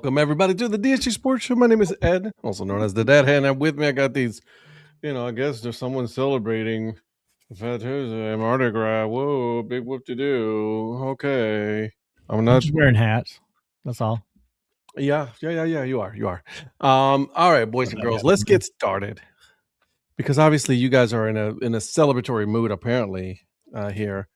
Welcome, everybody, to the DHC Sports Show. My name is Ed, also known as the Dad Hat, and with me, I got these, I guess there's someone celebrating Fat Tuesday, Mardi Gras. Whoa, big whoop-de-doo. Okay. I'm not... just wearing hats. That's all. Yeah, you are. All right, boys and girls, let's get started. Because obviously you guys are in a celebratory mood, apparently, here.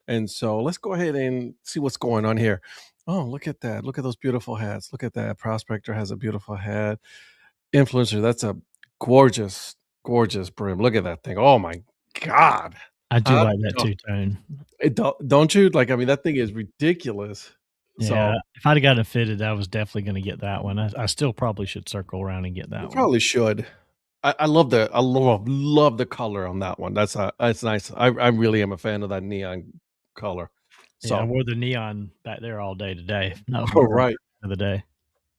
And so let's go ahead and see what's going on here. Oh, look at that. Look at those beautiful hats. Look at that. Prospector has a beautiful hat. Influencer, that's a gorgeous, gorgeous brim. Look at that thing. Oh my God. I do like that two-tone. Don't you? Like, I mean, that thing is ridiculous. Yeah, So if I'd have gotten it fitted, I was definitely going to get that one. I still probably should circle around and get that you one. probably should. I love love the color on that one. That's nice. I really am a fan of that neon color. So yeah, I wore the neon back there all day today. All right. Of the day.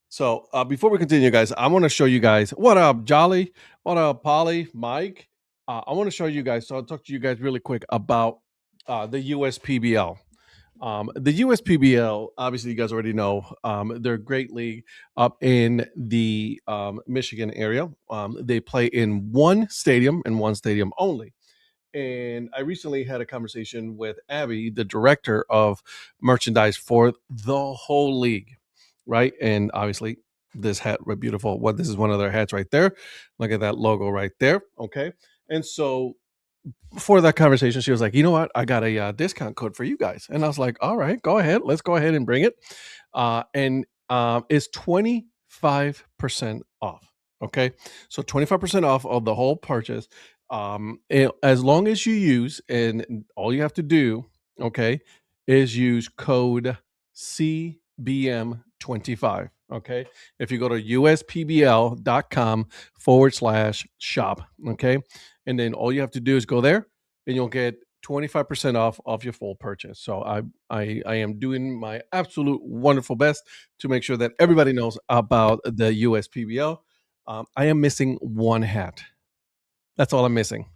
So before we continue, guys, I want to show you guys what up, Jolly, what up, Polly, Mike. I want to show you guys. So I'll talk to you guys really quick about the USPBL. The USPBL, obviously, you guys already know, they're a great league up in the Michigan area. They play in one stadium and one stadium only. And I recently had a conversation with Abby, the director of merchandise for the whole league, right? And obviously, this hat, right, beautiful. This is one of their hats right there. Look at that logo right there. Okay. And so before that conversation, she was like, you know what? I got a discount code for you guys. And I was like, all right, go ahead. Let's go ahead and bring it. And it's 25% off. Okay. So 25% off of the whole purchase. As long as you use, and all you have to do, okay, is use code CBM25. Okay. If you go to uspbl.com/shop, okay, and then all you have to do is go there and you'll get 25% off your full purchase. So I am doing my absolute wonderful best to make sure that everybody knows about the USPBL. I am missing one hat. That's all I'm missing.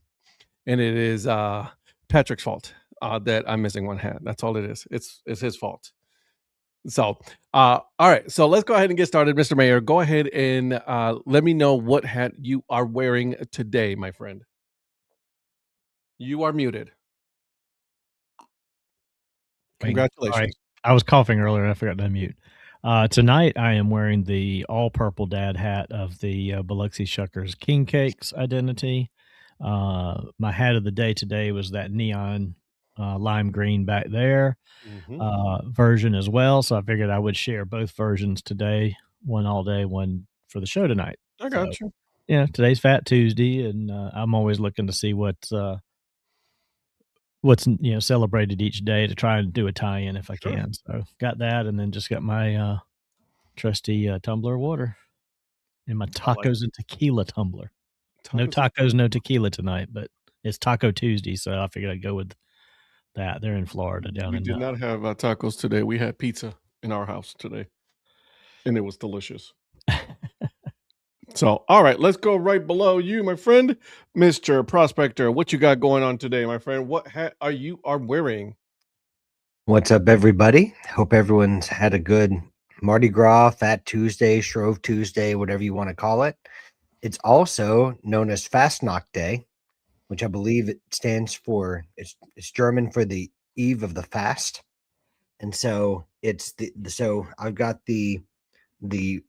And it is Patrick's fault that I'm missing one hat. That's all it is. It's his fault. So, all right. So let's go ahead and get started. Mr. Mayor, go ahead and let me know what hat you are wearing today, my friend. You are muted. Congratulations. Right. I was coughing earlier. I forgot to unmute. Tonight, I am wearing the all-purple dad hat of the Biloxi Shuckers King Cakes identity. My hat of the day today was that neon lime green back there version as well. So I figured I would share both versions today, one all day, one for the show tonight. I got you. Yeah, today's Fat Tuesday, and I'm always looking to see what's celebrated each day to try and do a tie-in if I can. So got that, and then just got my trusty tumbler of water and my tacos and tequila tumbler. No tacos, no tequila tonight, but it's Taco Tuesday, so I figured I'd go with that. They're in Florida We did not have tacos today. We had pizza in our house today, and it was delicious. So, all right, let's go right below you, my friend, Mr. Prospector. What you got going on today, my friend? What hat are you wearing? What's up, everybody? Hope everyone's had a good Mardi Gras, Fat Tuesday, Shrove Tuesday, whatever you want to call it. It's also known as Fastnacht Day, which I believe it stands for, it's German for the eve of the fast. And so so I've got the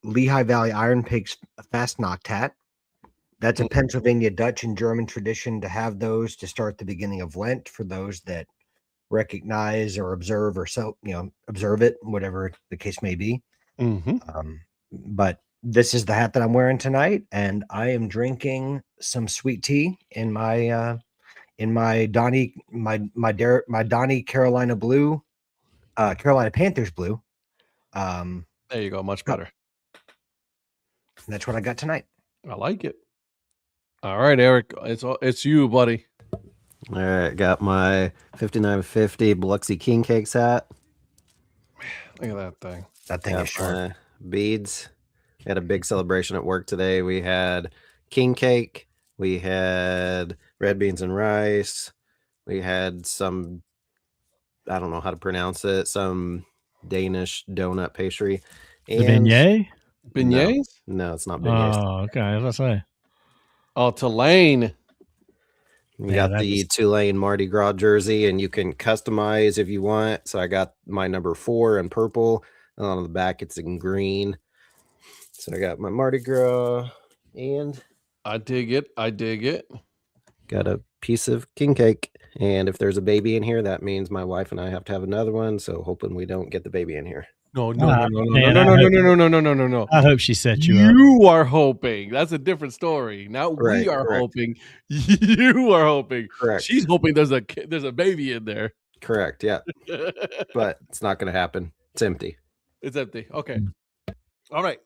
Lehigh Valley Iron Pigs Fastnacht hat. That's a Pennsylvania Dutch and German tradition to have those to start the beginning of Lent for those that recognize or observe or observe it, whatever the case may be. But this is the hat that I'm wearing tonight, and I am drinking some sweet tea in my Donnie Donnie Carolina blue, Carolina Panthers blue. There you go, much better. That's what I got tonight. I like it. All right, Eric, it's you, buddy. All right, got my 5950 Biloxi King Cakes hat. Look at that thing. That thing is sharp. Beads. Had a big celebration at work today. We had king cake. We had red beans and rice. We had some, I don't know how to pronounce it, some Danish donut pastry. The And beignet? Beignets? No, it's not beignets. Oh, okay. What was I say? Oh, Tulane. We Yeah, got that the is- Tulane Mardi Gras jersey, and you can customize if you want. So I got my number 4 in purple, and on the back it's in green. So I got my Mardi Gras, and I dig it. I dig it. got a piece of king cake. And if there's a baby in here, that means my wife and I have to have another one. So hoping we don't get the baby in here. No, Ah, no, no, no, no, man, no, I no, no, hope- no, no, no, no, no, no, no. I hope she set you up. You are hoping. That's a different story. Now we Right, are correct. hoping. You are hoping. Correct. She's hoping there's a baby in there. Correct. Yeah. But it's not going to happen. It's empty. It's empty. Okay. Mm. All right.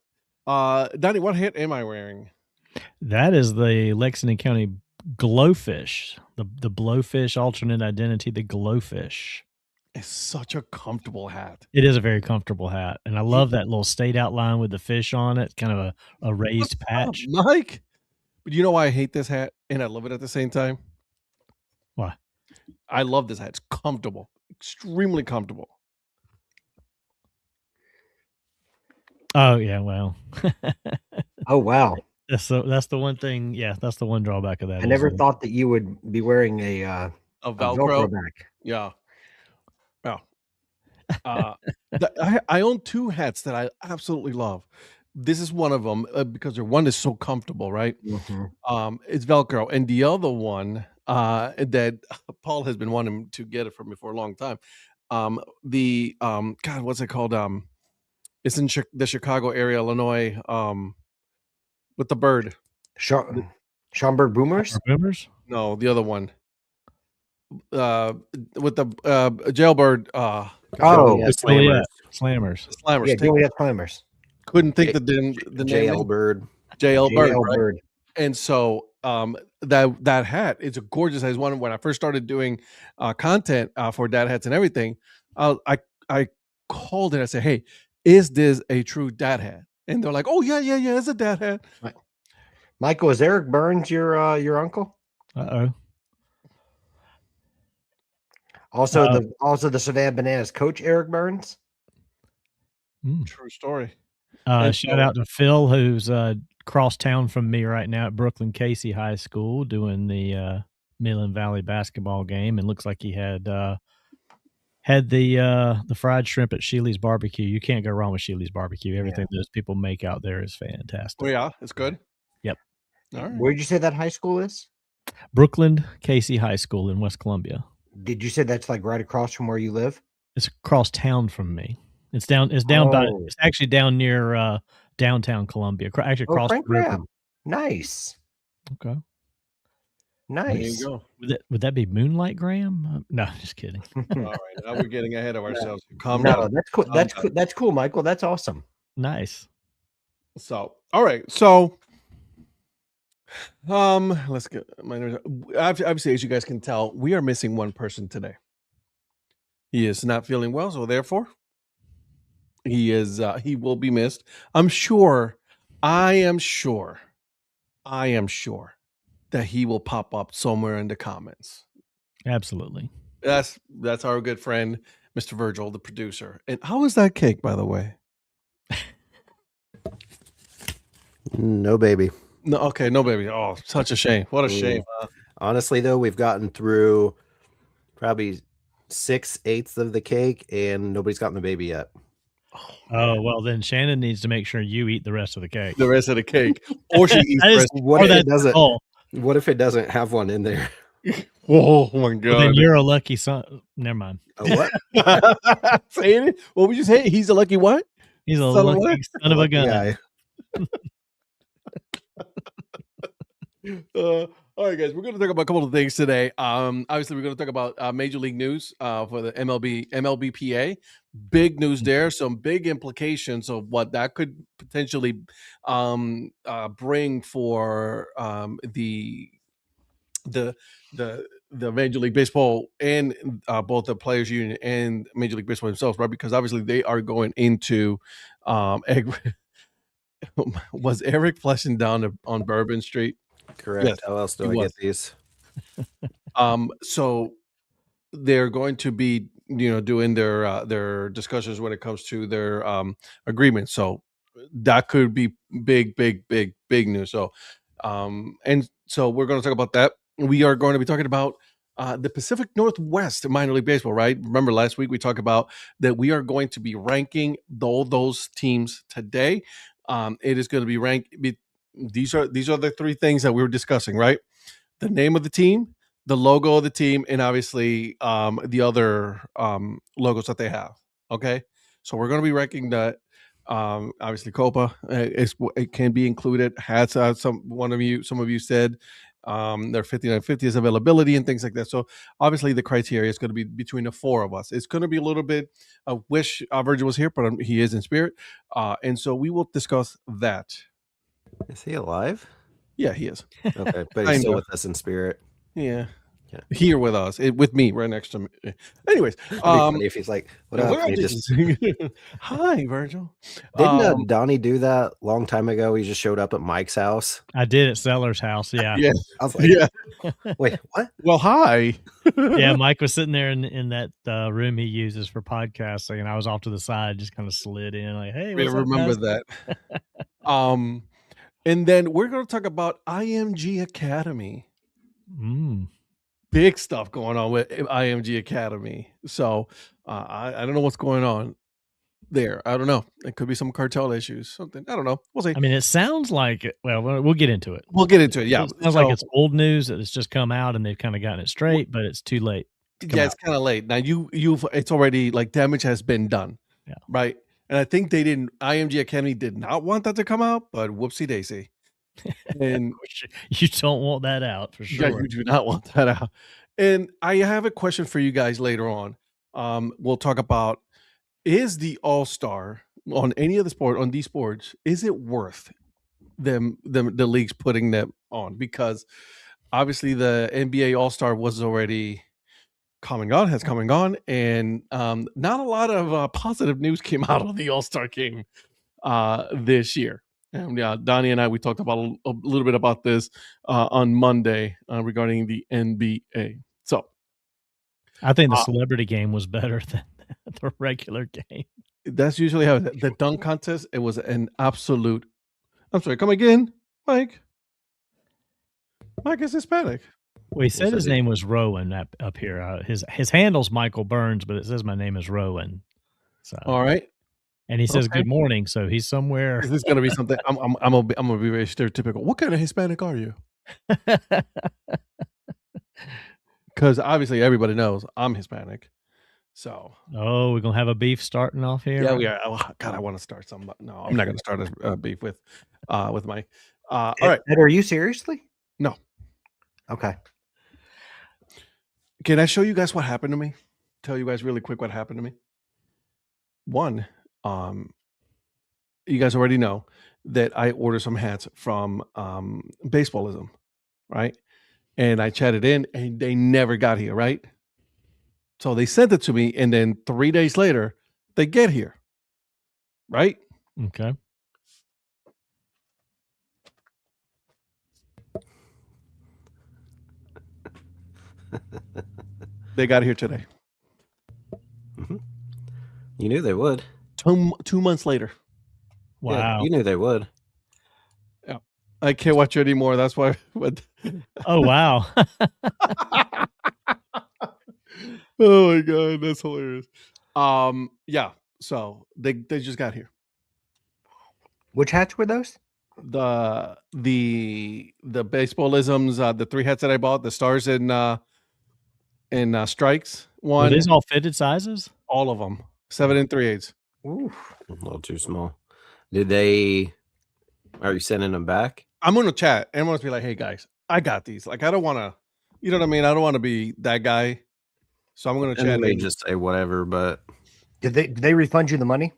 Donnie, what hat am I wearing? That is the Lexington County Glowfish, the Blowfish alternate identity, the Glowfish. It's such a comfortable hat. It is a very comfortable hat, and I love that little state outline with the fish on it, kind of a raised patch. Mike. But you know why I hate this hat and I love it at the same time? Why? I love this hat. It's comfortable. Extremely comfortable. Oh yeah, well, Oh wow! that's the one thing. Yeah, that's the one drawback of that. I is never the- thought that you would be wearing a A Velcro Velcro. back. Yeah. Yeah. I own 2 hats that I absolutely love. This is one of them because one is so comfortable, right? Mhm. It's Velcro, and the other one that Paul has been wanting to get it from me for a long time. God, what's it called? It's in the Chicago area, Illinois. With the bird. Schaumburg Boomers. Boomers? No, the other one. With the jailbird. Oh, Joliet Slammers. Slammers. Slammers. yeah, Joliet Slammers. Couldn't think the name. JL Bird. JL Bird. JL Right? Bird. And so that hat, it's a gorgeous size one. When I first started doing content for dad hats and everything, I called it. I said, "Hey, is this a true dad hat?" And they're like, "Oh yeah, it's a dad hat." Michael, is Eric Burns your uncle? Uh-oh. Also the Savannah Bananas coach Eric Burns. True story. Shout out to Phil, who's cross town from me right now at Brooklyn Casey High School doing the Midland Valley basketball game, and looks like he had the fried shrimp at Sheely's Barbecue. You can't go wrong with Sheely's Barbecue. Everything those people make out there is fantastic. Oh yeah, it's good. Yep. All right. Where'd you say that high school is? Brooklyn Casey High School in West Columbia. Did you say that's like right across from where you live? It's across town from me. It's down by. Oh. It's actually down near downtown Columbia. Actually, across the Frank river. Graham. Nice. Okay. There you Nice. go. Would that be Moonlight Graham? No, just kidding. All right. Now we're getting ahead of ourselves. Calm No, down. that's cool. That's cool, Michael. That's awesome. Nice. So, all right. So, let's get my notes. Obviously, as you guys can tell, we are missing one person today. He is not feeling well, so therefore, he will be missed. I am sure that he will pop up somewhere in the comments. Absolutely. That's our good friend, Mr. Virgil, the producer. And how is that cake, by the way? No baby. No, okay, no baby. Oh, such a shame. What a shame. Honestly, though, we've gotten through probably 6/8 of the cake, and nobody's gotten the baby yet. Oh, well, then Shannon needs to make sure you eat the rest of the cake. The rest of the cake, or she eats That the is- rest. What or if it that's doesn't? all. What if it doesn't have one in there? Oh my Well, then god! you're a lucky son. Never mind. A what? Saying it? What would you say? He's a lucky what? He's a Son of lucky what? son of a gun. Guy. All right, guys, we're going to talk about a couple of things today. Obviously, we're going to talk about Major League news for the MLBPA. Big news there. Some big implications of what that could potentially bring for the Major League Baseball and both the Players Union and Major League Baseball themselves, right? Because obviously they are going into was Eric flashing down on Bourbon Street? Correct. Yes, How else do he I was. get these? So they're going to be doing their discussions when it comes to their agreement. So that could be big news. So and so we're going to talk about that. We are going to be talking about the Pacific Northwest minor league baseball, right? Remember last week we talked about that we are going to be ranking all those teams today. It is going to be ranked. These are the three things that we were discussing, right? The name of the team, the logo of the team, and obviously the other logos that they have. Okay, so we're going to be ranking that. Obviously, Copa it can be included. Hats, some of you said their 5950 is availability and things like that. So obviously, the criteria is going to be between the four of us. It's going to be a little bit. I wish Virgil was here, but he is in spirit, and so we will discuss that. Is he alive? Yeah, he is. Okay, but he's still with us in spirit. Yeah. Here with us, with me right next to me. Anyways, It'd be funny if he's like, "What up?" And he just... Hi, Virgil. Didn't Donnie do that a long time ago? He just showed up at Mike's house. I did at Seller's house. Yeah. Yeah. I was like, yeah. Wait, what? Well, hi. Yeah, Mike was sitting there in that room he uses for podcasting, and I was off to the side, just kind of slid in, like, "Hey, what's up, remember guys?" that. And then we're going to talk about IMG Academy. Big stuff going on with IMG Academy. So I don't know what's going on there. I don't know. It could be some cartel issues, something. I don't know. We'll see. I mean, it sounds like well, we'll get into it. We'll get into it. Yeah. It sounds like it's old news that it's just come out and they've kind of gotten it straight, but it's too late. Yeah, it's kind of late. Now it's already like damage has been done. Yeah. Right. And I think IMG Academy did not want that to come out, but whoopsie daisy. And you don't want that out for sure. Yeah, you do not want that out. And I have a question for you guys later on. We'll talk about, is the All-Star on any of the sport, on these sports, is it worth the leagues putting them on? Because obviously the NBA All-Star was already has come and gone, and not a lot of positive news came out of the All-Star game this year. And Donnie and I, we talked about a little bit about this on Monday regarding the NBA. So I think the celebrity game was better than the regular game. That's usually how the dunk contest, it was an absolute. I'm sorry, come again, Mike. Mike is Hispanic. Well, he said his name was Rowan up here. His handle's Michael Burns, but it says my name is Rowan. So all right. And he says good morning, so he's somewhere. This is gonna be something. I'm gonna be very stereotypical. What kind of Hispanic are you? Because obviously everybody knows I'm Hispanic. So we're gonna have a beef starting off here. Yeah, we are. Oh, God, I want to start some. No, I'm not gonna start a beef with Mike. All right. Ed, are you seriously? No. Okay. Can I show you guys what happened to me? Tell you guys really quick what happened to me. One. You guys already know that I ordered some hats from Baseballism, right? And I chatted in, and they never got here, right? So they sent it to me, and then 3 days later, they get here, right? Okay. They got here today. Mm-hmm. You knew they would. 2 months later. Wow. Yeah, you knew they would. Yeah. I can't watch it anymore. That's why. Oh, wow. Oh my God. That's hilarious. Yeah. So they just got here. Which hats were those? The Baseballisms, the 3 hats that I bought, the stars and strikes one. Are these all fitted sizes? All of them. 7 3/8. Ooh. A little too small. Are you sending them back? I'm gonna chat and I'm gonna be like, hey guys, I got these. Like, I don't want to, you know what I mean? I don't want to be that guy. So I'm gonna chat. And they just say whatever, but Did they refund you the money?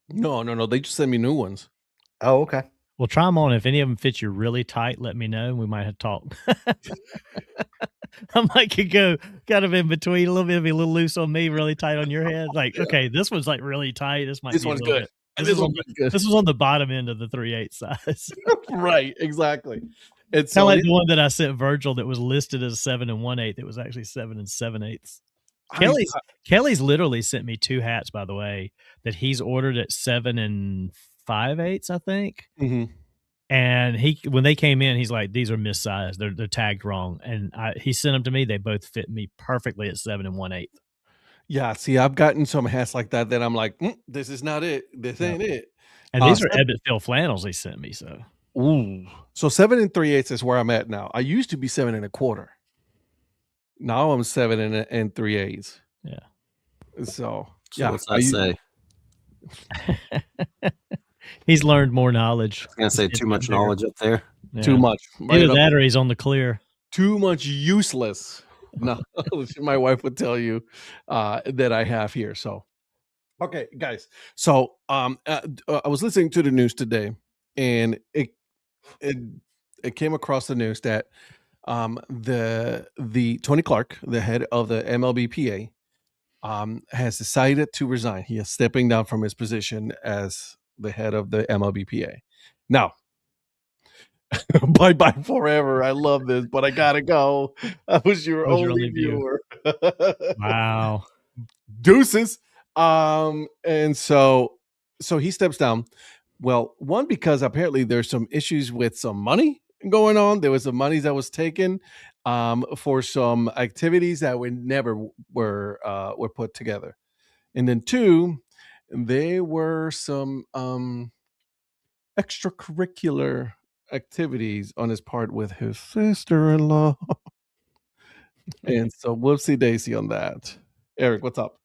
No. They just send me new ones. Oh, okay. Well, try them on. If any of them fit you really tight, let me know. We might have to talk. I might could go kind of in between a little bit, be a little loose on me, really tight on your head. Like, okay, this one's like really tight. This one's good. This was on the bottom end of the 3/8 size. Right, exactly. It's kind of like the one that I sent Virgil that was listed as 7 1/8. It was actually 7 7/8. Kelly's literally sent me 2 hats, by the way, that he's ordered at 7 5/8, I think. Mhm. And when they came in, he's like, "These are missized. They're tagged wrong." And he sent them to me. They both fit me perfectly at 7 1/8. Yeah, see, I've gotten some hats like that I'm like, this is not it. This Yeah. ain't it. And these are Ebbets flannels he sent me. So, so 7 3/8 is where I'm at now. I used to be 7 1/4. Now I'm 7 3/8. yeah. So yeah, what's that say? He's learned more knowledge. I was gonna say too much knowledge up there. Yeah. Too much. Either that or he's on the clear. Too much useless. No, my wife would tell you that I have here. So, okay, guys. So, I was listening to the news today, and it came across the news that the Tony Clark, the head of the MLBPA, has decided to resign. He is stepping down from his position as the head of the MLBPA. Now, bye forever. I love this, but I gotta go. I was your only viewer. Wow. Deuces. And so he steps down. Well, one, because apparently there's some issues with some money going on. There was some money that was taken for some activities that were put together. And then 2, there were some extracurricular activities on his part with his sister-in-law. And so whoopsie daisy on that. Eric, what's up?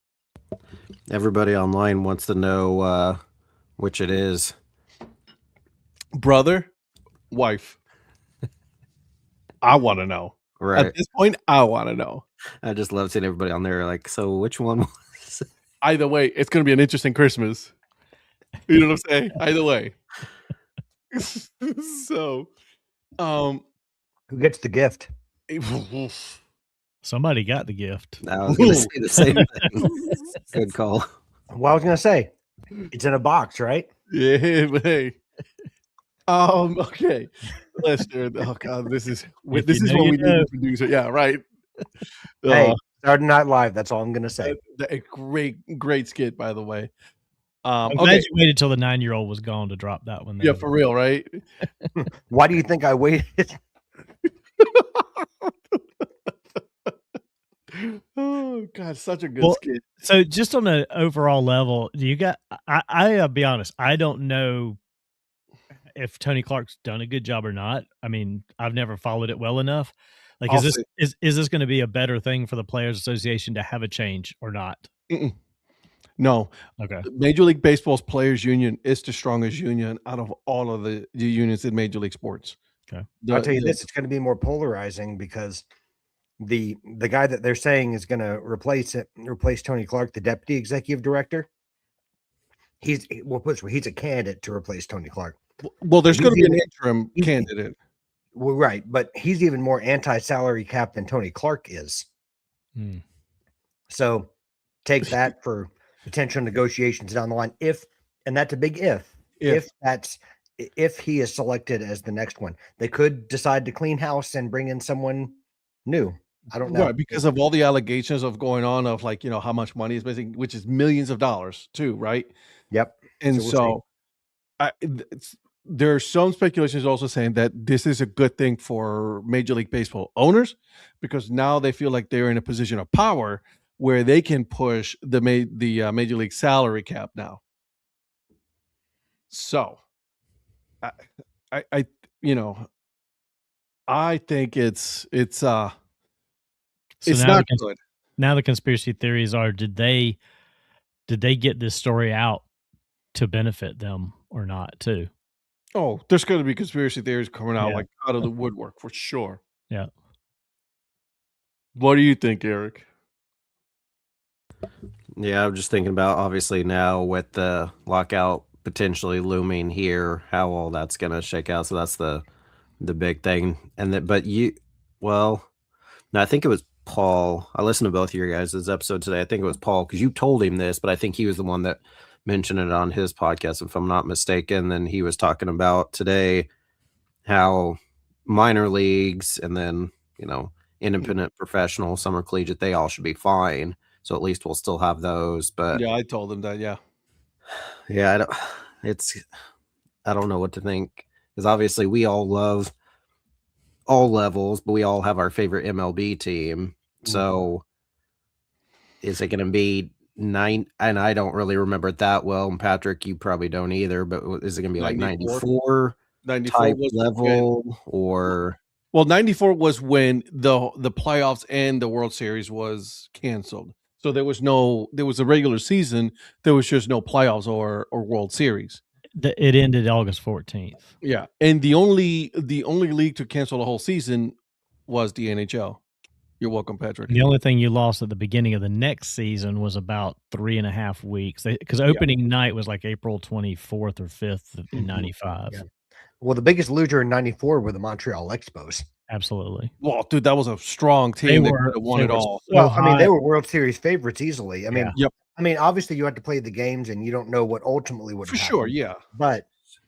Everybody online wants to know which it is. Brother, wife. I want to know. Right. At this point, I want to know. I just love seeing everybody on there like, so which one was? Either way, it's going to be an interesting Christmas. You know what I'm saying? Either way. So, who gets the gift? Somebody got the gift. I was going to say the same thing. Good call. Well, I was going to say, it's in a box, right? Yeah, but hey. Okay. Lester. Oh God, this is what we need to produce. Yeah, right. Hey, Saturday Night Live. That's all I'm gonna say. A great skit, by the way. I'm glad you waited till the 9-year-old was gone to drop that one. Yeah, for real, right? Why do you think I waited? Oh God, such a good skit. So, just on an overall level, do you got? I'll be honest. I don't know if Tony Clark's done a good job or not. I mean, I've never followed it well enough. Like, is this going to be a better thing for the Players Association to have a change or not? No. Okay. Major League Baseball's Players Union is the strongest union out of all of the unions in Major League Sports. Okay. I'll tell you this: it's going to be more polarizing because the guy that they're saying is going to replace Tony Clark, the deputy executive director. He's a candidate to replace Tony Clark. Well, there's going to be an interim candidate. Well, right, but he's even more anti-salary cap than Tony Clark is. So take that for potential negotiations down the line. And that's a big if he is selected as the next one, they could decide to clean house and bring in someone new. I don't know. Right, because of all the allegations of going on of like, how much money is missing, which is millions of dollars too, right? Yep. And there's some speculations also saying that this is a good thing for Major League Baseball owners because now they feel like they're in a position of power where they can push the Major League salary cap now. So, I think it's not good. Now the conspiracy theories are: did they get this story out to benefit them or not too? Oh, there's going to be conspiracy theories coming out like out of the woodwork for sure. Yeah. What do you think, Eric? Yeah, I'm just thinking about obviously now with the lockout potentially looming here, how all that's going to shake out. So that's the big thing. And I think it was Paul. I listened to both of your guys' episode today. I think it was Paul because you told him this, but I think he was the one that mentioned it on his podcast, if I'm not mistaken. Then he was talking about today how minor leagues and then, independent professional, summer collegiate, they all should be fine. so at least we'll still have those. But Yeah, I told him that. Yeah. yeah, I don't know what to think, because obviously we all love all levels, but we all have our favorite MLB team. So is it going to be 9? And I don't really remember it that well. And Patrick, you probably don't either, but is it going to be like 94 type was level or? Well, 94 was when the playoffs and the World Series was canceled. So there was a regular season. There was just no playoffs or World Series. It ended August 14th. Yeah. And the only league to cancel the whole season was the NHL. You're welcome, Patrick. The only thing you lost at the beginning of the next season was about 3.5 weeks, because opening night was like April 24th or 5th in 95. Yeah. Well, the biggest loser in 94 were the Montreal Expos. Absolutely. Well, dude, that was a strong team. They could have won it all. Well, I mean, they were World Series favorites easily. I mean, Yep. I mean, obviously you had to play the games and you don't know what ultimately would happen. For sure, yeah. But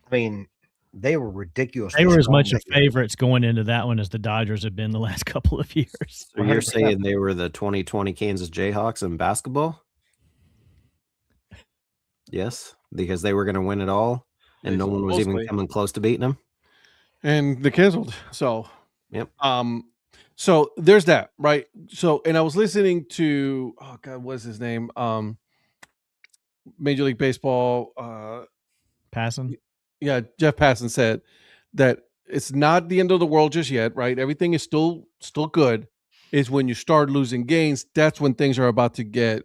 I mean, they were ridiculous. They were as much of favorites going into that one as the Dodgers have been the last couple of years. So you're saying they were the 2020 Kansas Jayhawks in basketball? Yes, because they were going to win it all, and no one was even coming close to beating them. And they canceled. So, yep. So there's that, right? So, and I was listening to, oh God, what's his name? Major League Baseball. Passan? Yeah, Jeff Passan said that it's not the end of the world just yet, right? Everything is still good. Is when you start losing games, that's when things are about to get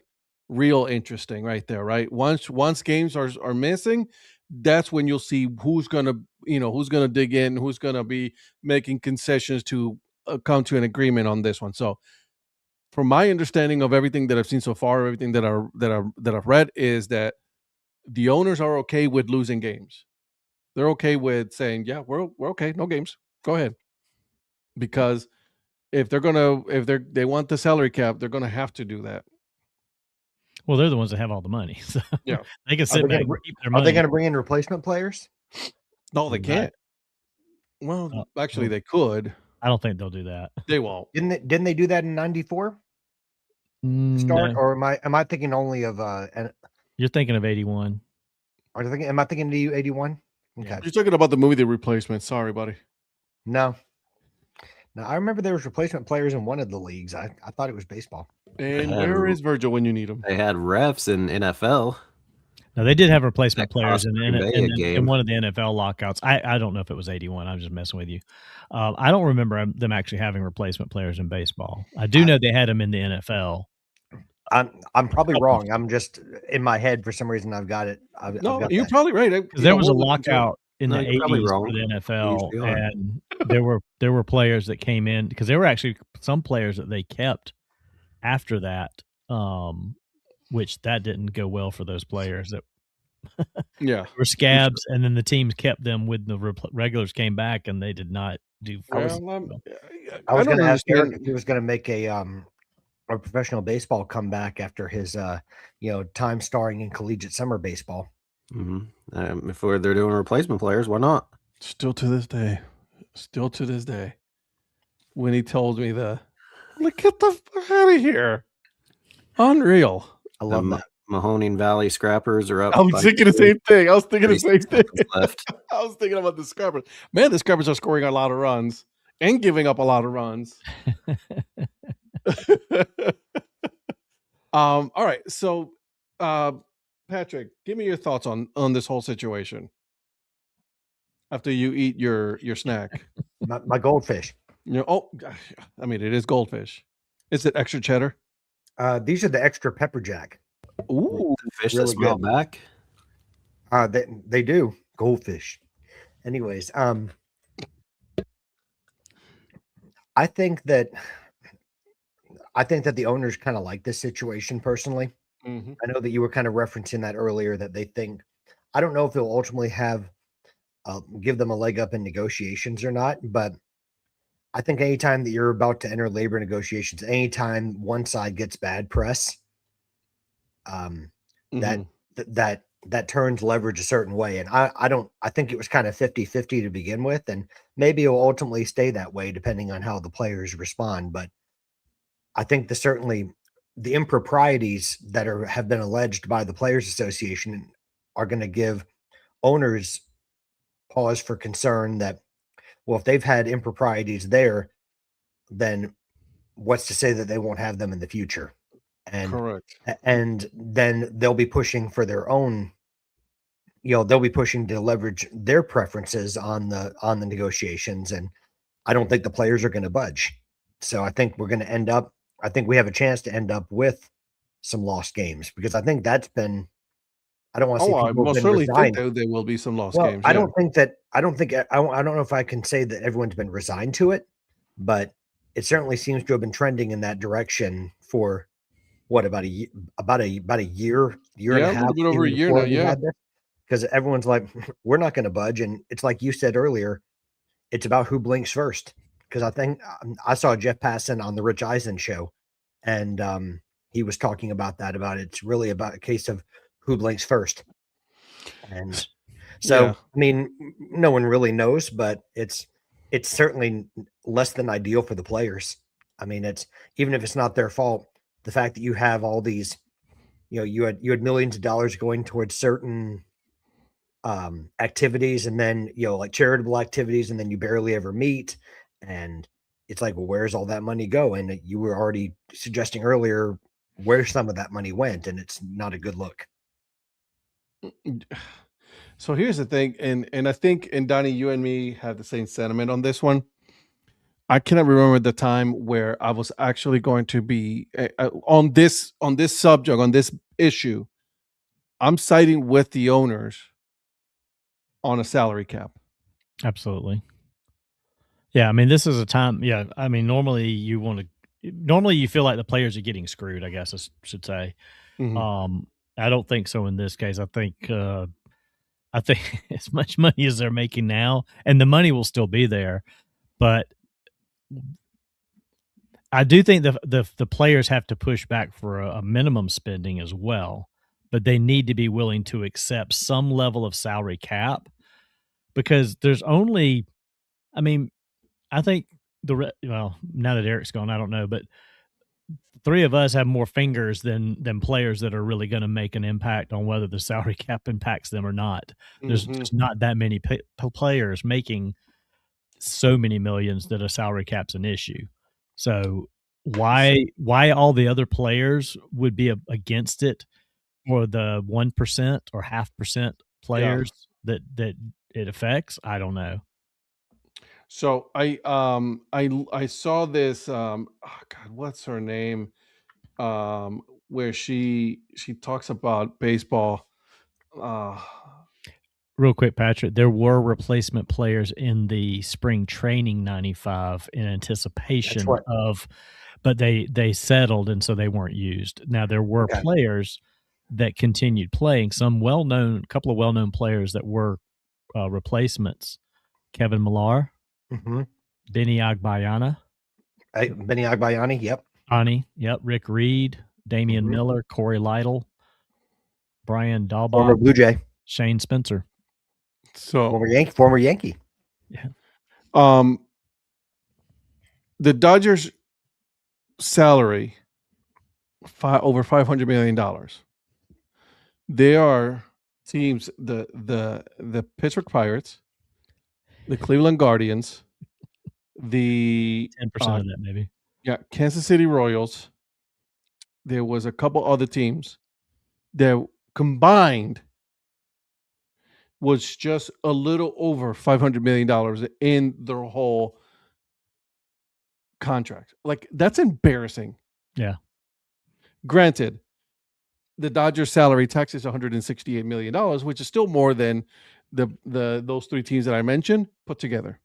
real interesting right there, right? Once games are missing, that's when you'll see who's gonna dig in, who's gonna be making concessions to come to an agreement on this one. So, from my understanding of everything that I've seen so far, everything that I've read is that the owners are okay with losing games. They're okay with saying, "Yeah, we're okay, no games, go ahead," because if they want the salary cap, they're gonna have to do that. Well, they're the ones that have all the money, so yeah, they can sit back and keep their money. Are they going to bring in replacement players? No, they can't. Well, actually, they could. I don't think they'll do that. They won't. Didn't they do that in 94? Start, or am I thinking only of You're thinking of 81. Am I thinking of 81? Okay. You're talking about the movie The Replacement. Sorry, buddy. No, I remember there was replacement players in one of the leagues. I thought it was baseball. And where is Virgil when you need him? They had refs in NFL. No, they did have replacement players in one of the NFL lockouts. I don't know if it was 81. I'm just messing with you. I don't remember them actually having replacement players in baseball. I do know they had them in the NFL. I'm probably wrong. I'm just in my head for some reason. I've got it. You're probably right. There was a lockout in the 80s for the NFL, and there were players that came in because there were actually some players that they kept after that, which that didn't go well for those players that were scabs, and then the teams kept them when the regulars came back, and they did not do. I was going to ask Eric if he was going to make a professional baseball comeback after his time starring in collegiate summer baseball. Mm-hmm. If they're doing replacement players, why not? Still to this day, when he told me get the fuck out of here, unreal. I love that. Mahoning Valley Scrappers are up. I was thinking the same thing. I was thinking about the Scrappers. Man, the Scrappers are scoring a lot of runs and giving up a lot of runs. All right. So, Patrick, give me your thoughts on this whole situation after you eat your snack. My goldfish. I mean, it is goldfish. Is it extra cheddar? These are the extra pepper jack. Ooh, the fish that smell back. They do goldfish. Anyways, I think that the owners kind of like this situation personally. Mm-hmm. I know that you were kind of referencing that earlier, that they think, I don't know if it'll ultimately give them a leg up in negotiations or not, but I think anytime that you're about to enter labor negotiations, anytime one side gets bad press, that turns leverage a certain way. And I think it was kind of 50-50 to begin with, and maybe it will ultimately stay that way depending on how the players respond. But I think certainly the improprieties that have been alleged by the Players Association are going to give owners pause for concern that, well, if they've had improprieties there, then what's to say that they won't have them in the future? Correct. And then they'll be pushing for their own, they'll be pushing to leverage their preferences on the negotiations. And I don't think the players are going to budge. So I think I think we have a chance to end up with some lost games, because I think that's been, I don't want to see I people most have been certainly resigned. think there will be some lost Well, games. I Yeah. don't know if I can say that everyone's been resigned to it, but it certainly seems to have been trending in that direction for what, about a year and a half, a little bit over a even year before now. we Yeah. had this, because everyone's like, we're not going to budge. And it's like you said earlier, it's about who blinks first. Because I think I saw Jeff Passan on the Rich Eisen show, and he was talking about it's really about a case of who blinks first. And so, Yeah. I mean, no one really knows, but it's certainly less than ideal for the players. I mean, it's, even if it's not their fault, the fact that you have all these, you had millions of dollars going towards certain activities, and then, like charitable activities, and then you barely ever meet. And it's like, well, where's all that money go? And you were already suggesting earlier where some of that money went, and it's not a good look. So here's the thing, and I think, and Donnie, you and me have the same sentiment on this one. I cannot remember the time where I was actually going to be on this subject, on this issue. I'm siding with the owners on a salary cap. Absolutely. Yeah, I mean, this is a time. Yeah, I mean, normally you feel like the players are getting screwed, I guess I should say. Mhm. I don't think so in this case. I think as much money as they're making now, and the money will still be there, but I do think the players have to push back for a minimum spending as well, but they need to be willing to accept some level of salary cap, because there's only, I mean, I think well, now that Eric's gone, I don't know, but three of us have more fingers than players that are really going to make an impact on whether the salary cap impacts them or not. There's Mhm. just not that many players making so many millions that a salary cap's an issue. So why all the other players would be against it, or the 1% or 0.5% players that it affects, I don't know. So I saw this oh God, what's her name? Where she talks about baseball. Real quick, Patrick, there were replacement players in the spring training 95 in anticipation of, but they settled, and so they weren't used. Now there were players that continued playing, couple of well-known players that were replacements. Kevin Millar, Benny Agbayani, yep. Donnie, yep, Rick Reed, Damian Miller, Corey Lytle, Brian Dahlbach, former Blue Jay, Shane Spencer. So former Yankee. Yeah. The Dodgers salary over $500 million. They are teams, the Pittsburgh Pirates, the Cleveland Guardians, the 10% of that maybe. Yeah, Kansas City Royals. There was a couple other teams that combined was just a little over $500 million in their whole contract. Like, that's embarrassing. Yeah. Granted, the Dodgers salary tax is $168 million, which is still more than those three teams that I mentioned put together.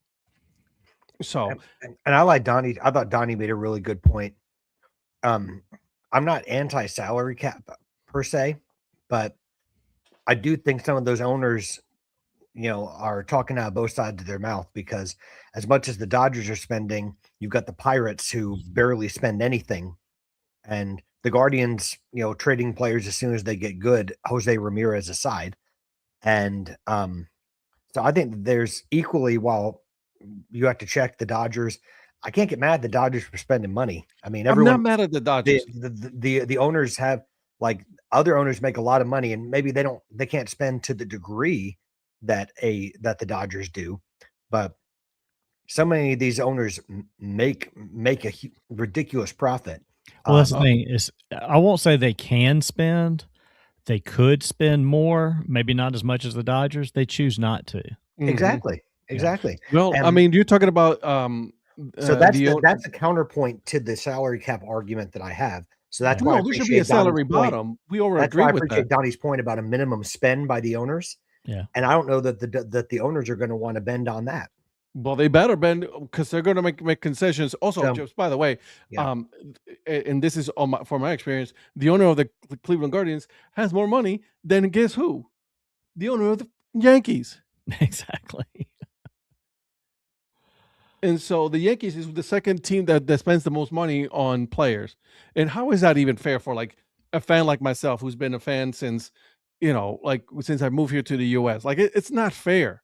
So, and I like Donnie. I thought Donnie made a really good point. I'm not anti-salary cap per se, but I do think some of those owners, are talking out of both sides of their mouth, because as much as the Dodgers are spending, you've got the Pirates who barely spend anything, and the Guardians, trading players as soon as they get good, Jose Ramirez aside. And so I think there's equally, while you have to check the Dodgers, I can't get mad at the Dodgers for spending money. I mean, I'm everyone, not mad at the Dodgers. the owners have, like, other owners make a lot of money, and maybe they can't spend to the degree that the Dodgers do, but so many of these owners make a ridiculous profit. Well, that's the thing is, I won't say they can spend. They could spend more, maybe not as much as the Dodgers. They choose not to. Exactly. Well, I mean, you're talking about so that's a counterpoint to the salary cap argument that I have. So that's why there should be a salary bottom. We all agree with that. I appreciate Donnie's point about a minimum spend by the owners. Yeah, and I don't know that the owners are going to want to bend on that. Well, they better bend, because they're going to make concessions. Also, just by the way, and this is from my experience, the owner of the Cleveland Guardians has more money than, guess who? The owner of the Yankees. Exactly. And so the Yankees is the second team that spends the most money on players. And how is that even fair for, like, a fan like myself, who's been a fan since, since I moved here to the U.S.? Like, it's not fair.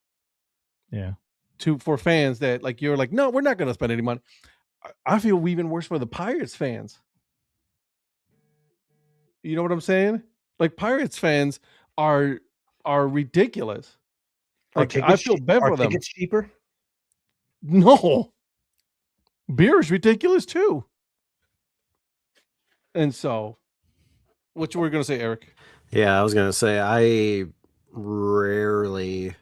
Yeah. For fans that, like, you're like, no, we're not going to spend any money. I feel even worse for the Pirates fans. You know what I'm saying? Like, Pirates fans are ridiculous. Like, I feel bad for them. Are tickets cheaper? No. Beer is ridiculous too. And so, what you were going to say, Eric? Yeah, I was going to say, I rarely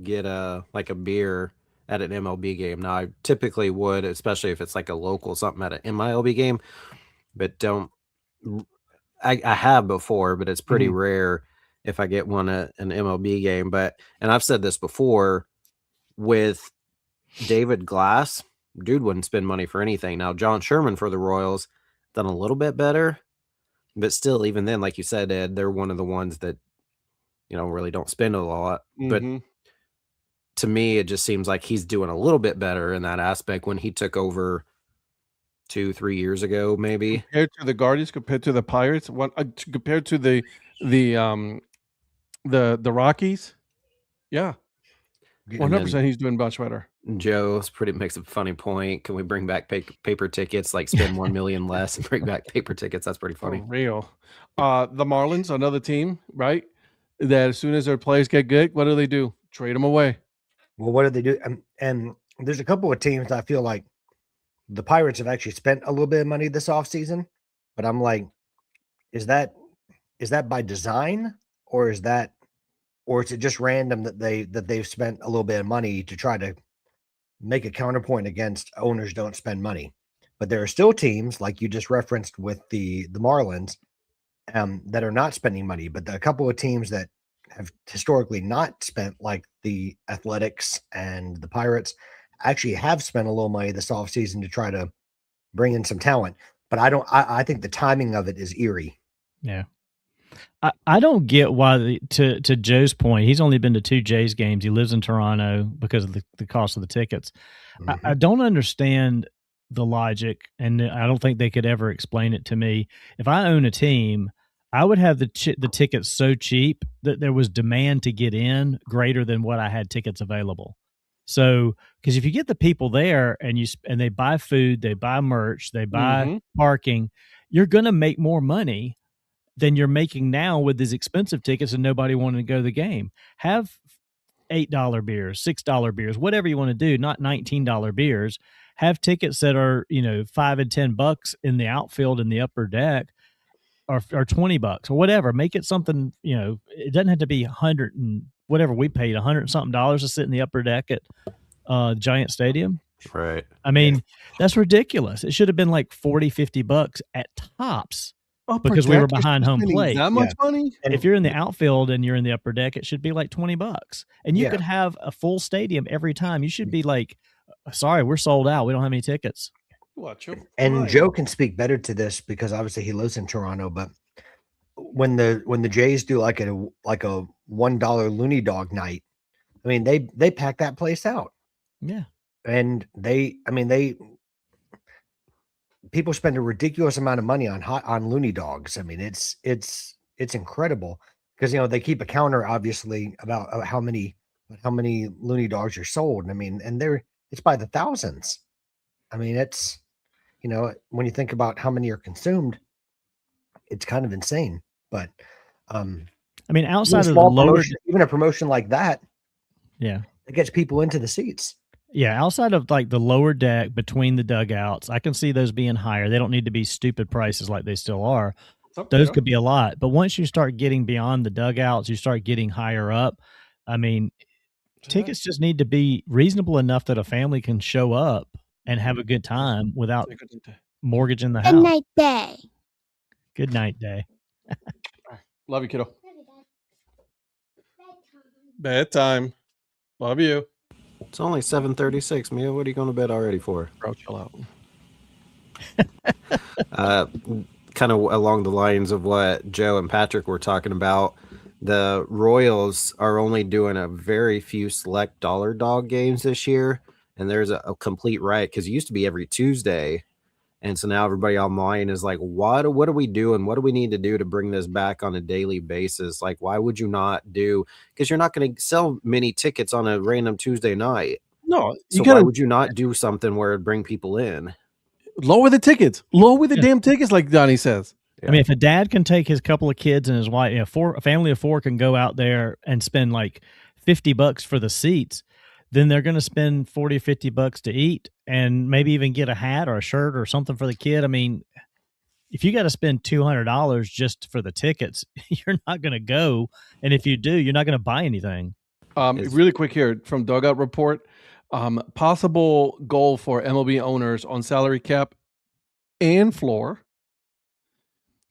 get a beer at an MLB game. Now, I typically would, especially if it's like a local something at an MILB game, but I have before, but it's pretty rare if I get one at an MLB game. And I've said this before, with David Glass, dude wouldn't spend money for anything. Now, John Sherman for the Royals done a little bit better, but still, even then, like you said, Ed, they're one of the ones that, really don't spend a lot. But to me, it just seems like he's doing a little bit better in that aspect when he took over 2-3 years ago, maybe. Compared to the Guardians, compared to the Pirates, compared to the Rockies, yeah, 100%. He's doing much better. Joe makes a funny point. Can we bring back paper tickets? Like, spend 1 million less and bring back paper tickets? That's pretty funny. For real. The Marlins, another team, right? That as soon as their players get good, what do? Trade them away. Well, what do they do? And there's a couple of teams I feel like the Pirates have actually spent a little bit of money this offseason, but I'm like, is that by design, or is it just random that they've spent a little bit of money to try to make a counterpoint against owners don't spend money? But there are still teams, like you just referenced with the Marlins, that are not spending money. But a couple of teams that have historically not spent, like the Athletics and the Pirates, actually have spent a little money this offseason to try to bring in some talent. But I think the timing of it is eerie. Yeah. I don't get why, to Joe's point, he's only been to 2 Jays games. He lives in Toronto because of the cost of the tickets. I don't understand the logic, and I don't think they could ever explain it to me. If I own a team, I would have the tickets so cheap that there was demand to get in greater than what I had tickets available. So, because if you get the people there and they buy food, they buy merch, they buy parking, you're going to make more money than you're making now with these expensive tickets and nobody wanting to go to the game. Have $8 beers, $6 beers, whatever you want to do, not $19 beers. Have tickets that are, $5 and $10 in the outfield in the upper deck, or $20 or whatever. Make it something, it doesn't have to be 100 and whatever we paid, $100 and something to sit in the upper deck at Giant Stadium. Right. I mean, that's ridiculous. It should have been like $40-$50 at tops. Because we were behind home plate. That much money? And if you're in the outfield and you're in the upper deck, it should be like $20. And you could have a full stadium every time. You should be like, sorry, we're sold out. We don't have any tickets. And Joe can speak better to this because obviously he lives in Toronto. But when the Jays do like a $1 Looney Dog night, I mean, they pack that place out. Yeah. And people spend a ridiculous amount of money on Looney Dogs. I mean, it's incredible because they keep a counter obviously about how many Looney Dogs are sold. I mean, and it's by the thousands. I mean, it's, when you think about how many are consumed, it's kind of insane. But I mean, even outside a of the small lower, promotion, even a promotion like that, yeah, it gets people into the seats. yeah, outside of like the lower deck between the dugouts, I can see those being higher. They don't need to be stupid prices like they still are. Those could be a lot. But once you start getting beyond the dugouts, you start getting higher up. I mean, tickets just need to be reasonable enough that a family can show up and have a good time without mortgaging the house. Good night, day. Good night, day. Love you, kiddo. Bedtime. Love you. It's only 7:36, Mia. What are you going to bed already for? Bro, chill out. Kind of along the lines of what Joe and Patrick were talking about, the Royals are only doing a very few select dollar dog games this year, and there's a complete riot because it used to be every Tuesday, and so now everybody online is like, what are we doing? What do we need to do to bring this back on a daily basis? Like, why would you not do? Because you're not going to sell many tickets on a random Tuesday night. No, so why would you not do something where it'd bring people in? Lower the tickets. Lower the damn tickets, like Donnie says. Yeah. I mean, if a dad can take his couple of kids and his wife, a family of 4 can go out there and spend like $50 for the seats, then they're going to spend $40, $50 to eat and maybe even get a hat or a shirt or something for the kid. I mean, if you got to spend $200 just for the tickets, you're not going to go. And if you do, you're not going to buy anything. Really quick here from Dugout Report. Possible goal for MLB owners on salary cap and floor.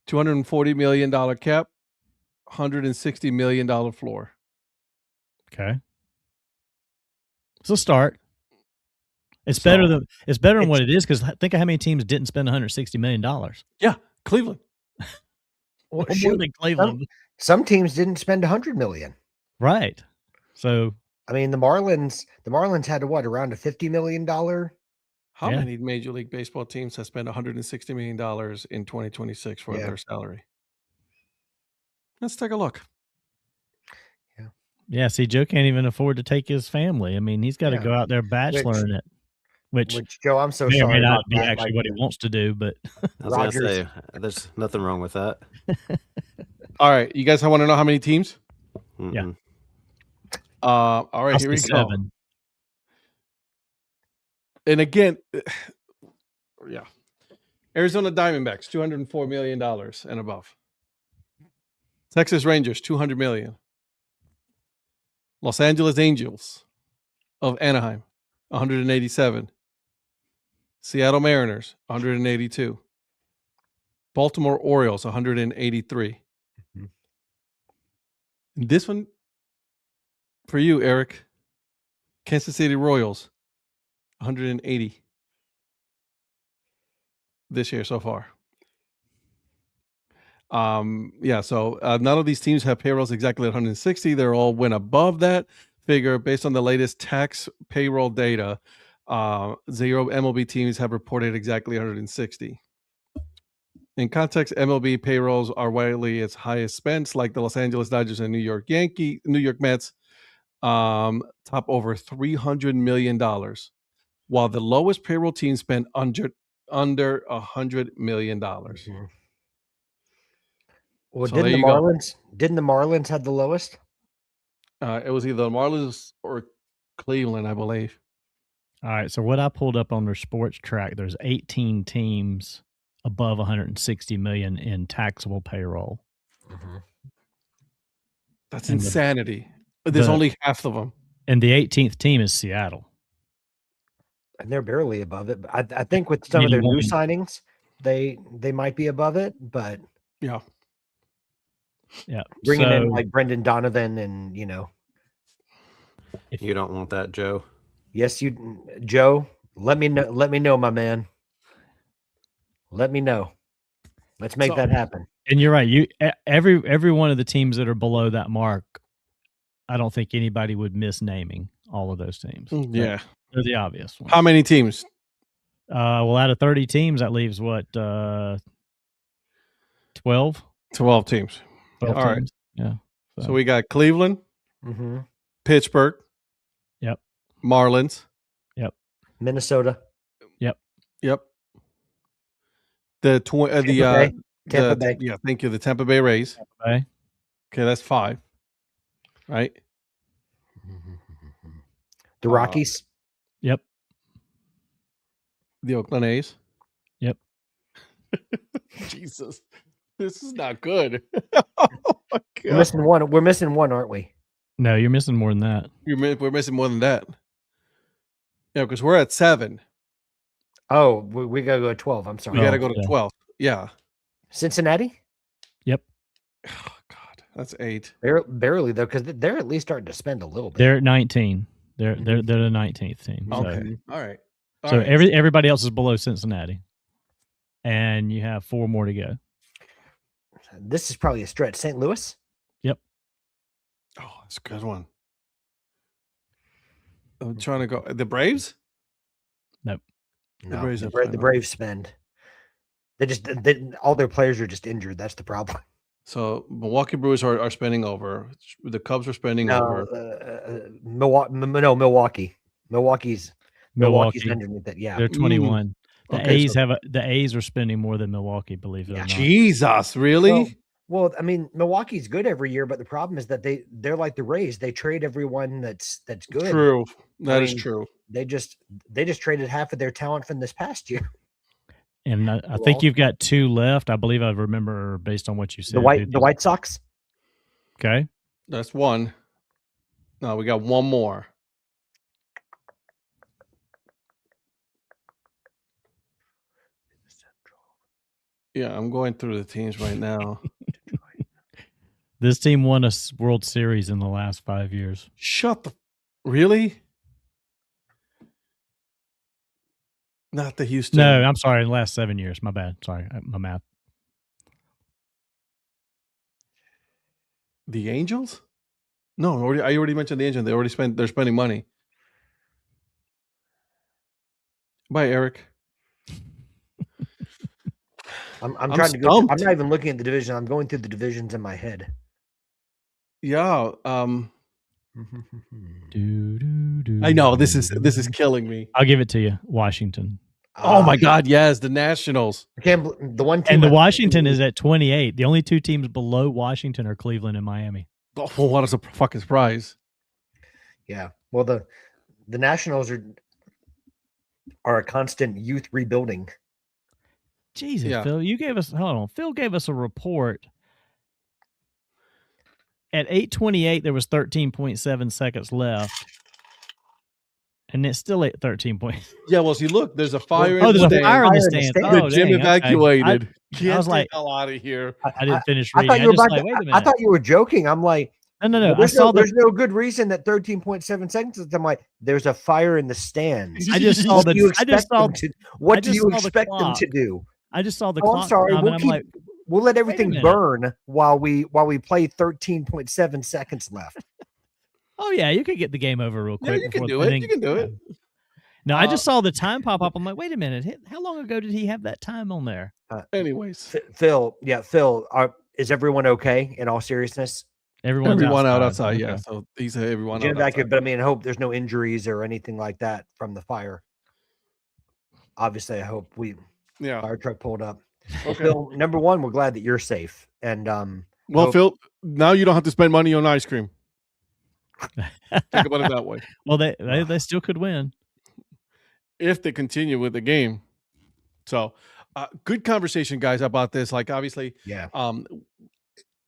$240 million cap, $160 million floor. Okay. It's a start. It's better than what it is, because think of how many teams didn't spend $160 million. Yeah, Cleveland. Well, more than Cleveland. Some teams didn't spend $100 million. Right. So I mean, the Marlins had around a $50 million. How many Major League Baseball teams have spent $160 million in 2026 for their salary? Let's take a look. Yeah, see, Joe can't even afford to take his family. I mean, he's got to go out there bacheloring it. Which Joe, I'm so may sorry. May not about be that. actually what he wants to do, but I was going to say, there's nothing wrong with that. All right, you guys want to know how many teams? Yeah. All right, here we go. 7. And again, Arizona Diamondbacks, $204 million and above. Texas Rangers, $200 million. Los Angeles Angels of Anaheim, $187. Seattle Mariners, $182. Baltimore Orioles, $183. And this one for you, Eric. Kansas City Royals, $180 this year so far. So none of these teams have payrolls exactly at 160. They're all went above that figure based on the latest tax payroll data. 0 MLB teams have reported exactly 160. In context, MLB payrolls are widely its highest spends, like the Los Angeles Dodgers and New York Mets, top over $300 million, while the lowest payroll team spent under $100 million. Mm-hmm. Well, So didn't the Marlins have the lowest? It was either the Marlins or Cleveland, I believe. All right. So what I pulled up on their sports track, there's 18 teams above 160 million in taxable payroll. Mm-hmm. That's insanity. There's only half of them. And the 18th team is Seattle. And they're barely above it. But I think with some of their new signings, they might be above it. But yeah. Bringing in like Brendan Donovan and, If you don't want that, Joe. Yes, Joe, let me know, my man. Let me know. Let's make that happen. And you're right. Every one of the teams that are below that mark, I don't think anybody would miss naming all of those teams. Yeah. They're the obvious ones. How many teams? Well, out of 30 teams, that leaves what, 12? 12 teams. 12 all teams. Right. Yeah. So we got Cleveland, Pittsburgh, Yep. Marlins, Minnesota, Yep. The Tampa Bay. Yeah, thank you. The Tampa Bay Rays. Okay. Okay, that's 5. Right. The Rockies. Yep. The Oakland A's. Yep. Jesus, this is not good. Oh my We're God. missing one. We're missing one, aren't we? No, you're missing more than that. We're missing more than that. Yeah, because we're at 7. Oh, we gotta go to 12. I'm sorry. We got to go to yeah. 12. Yeah. Cincinnati. Yep. Oh God, that's 8. Barely though, because they're at least starting to spend a little bit. They're at 19. They're the 19th team. Okay. All right. So everybody else is below Cincinnati, and you have 4 more to go. This is probably a stretch. St. Louis. Yep. Oh, that's a good one. I'm trying to go. The Braves? Nope. No, Braves the, have Bra- spent the on- Braves spend. All their players are just injured. That's the problem. So Milwaukee Brewers are spending over. The Cubs are spending over. Milwaukee. Milwaukee's Milwaukee. underneath it. Yeah. They're 21. The Okay, A's so- the A's are spending more than Milwaukee, believe it or not. Jesus, really? Well, I mean, Milwaukee's good every year, but the problem is that they're like the Rays. They trade everyone that's good. True. That is mean, true. They just traded half of their talent from this past year. And I think you've got 2 left. I believe I remember based on what you said. The White Sox. Okay. That's 1. No, we got 1 more. Yeah, I'm going through the teams right now. This team won a World Series in the last 5 years. Shut the. Really? Not the Houston. No, I'm sorry. In the last 7 years. My bad. Sorry. My math. The Angels? No, I already mentioned the Angels. They're spending money. Bye, Eric. I'm I'm trying to go. I'm stumped. not even looking at the division. I'm going through the divisions in my head. Yeah. Do, do, do, I know this is killing me. I'll give it to you. Washington. Oh my God! Yes, the Nationals. I can't. The one team. And the Washington is at 28. The only 2 teams below Washington are Cleveland and Miami. Oh, what a fucking surprise! Yeah. Well, the Nationals are a constant youth rebuilding. Jesus, Yeah. Phil, you gave us. Hold on. Phil gave us a report. At 8:28, there was 13.7 seconds left, and it's still at 13 points. Yeah. Well, see, look, there's a fire. Oh, in there's the a fire in the Fire in the stand. stand. The Oh, gym dang, okay. evacuated. I Can't was like, get the hell out of here. I didn't finish I reading. thought you were just about like, to, wait a minute. I thought you were joking. I'm like, no. well, I there's no good reason that 13.7 seconds. I'm like, there's a fire in the stands. I just saw What the. do you I just expect saw. them to? What I do just you saw the expect them clock. to do? I just saw the Oh, clock. I'm sorry. time, and I'm like, We'll let everything minute. burn while we play 13.7 seconds left. oh yeah, you could get the game over real Yeah, quick. you can before do the it. inning- You can do it. No, I just saw the time pop up. I'm like, wait a minute. How long ago did he have that time on there? Anyways, Phil, is everyone okay in all seriousness? Everyone's everyone out outside. outside. Yeah. Okay. So he said everyone Get out back outside. but I mean, I hope there's no injuries or anything like that from the fire. Obviously, I hope Yeah. fire truck pulled up. Okay. Phil, number one, we're glad that you're safe. And Well, hope- Phil, now you don't have to spend money on ice cream. Think about it that way. Well, they still could win. If they continue with the game. So, good conversation, guys, about this. Like, obviously, yeah,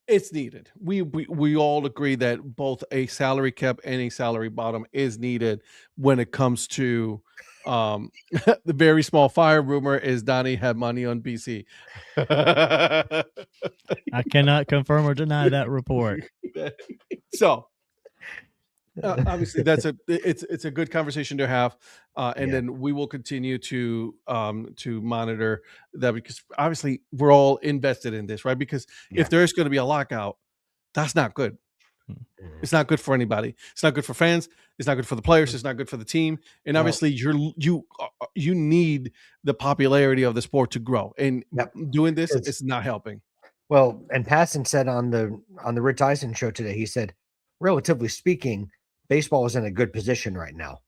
it's needed. We all agree that both a salary cap and a salary bottom is needed when it comes to the very small fire rumor is Donnie had money on BC. I cannot confirm or deny that report. So obviously it's a good conversation to have, and then we will continue to monitor that, because obviously we're all invested in this, right? Because if there is going to be a lockout, that's not good. It's not good for anybody. It's not good for fans. It's not good for the players. It's not good for the team. And obviously you need the popularity of the sport to grow, and doing this it's not helping. Well, and Passon said on the Rich Eisen show today, he said, relatively speaking, baseball is in a good position right now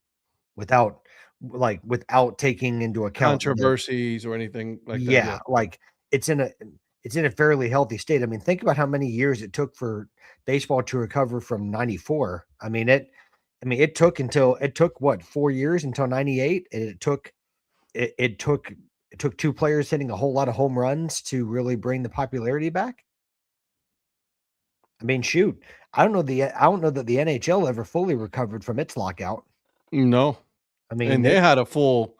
without like without taking into account controversies or anything like that. yeah, like it's in a fairly healthy state. I mean, think about how many years it took for baseball to recover from 94. It took what, 4 years until 98, and it took two players hitting a whole lot of home runs to really bring the popularity back. I mean, shoot, I don't know that the NHL ever fully recovered from its lockout. No, I mean, and they had a full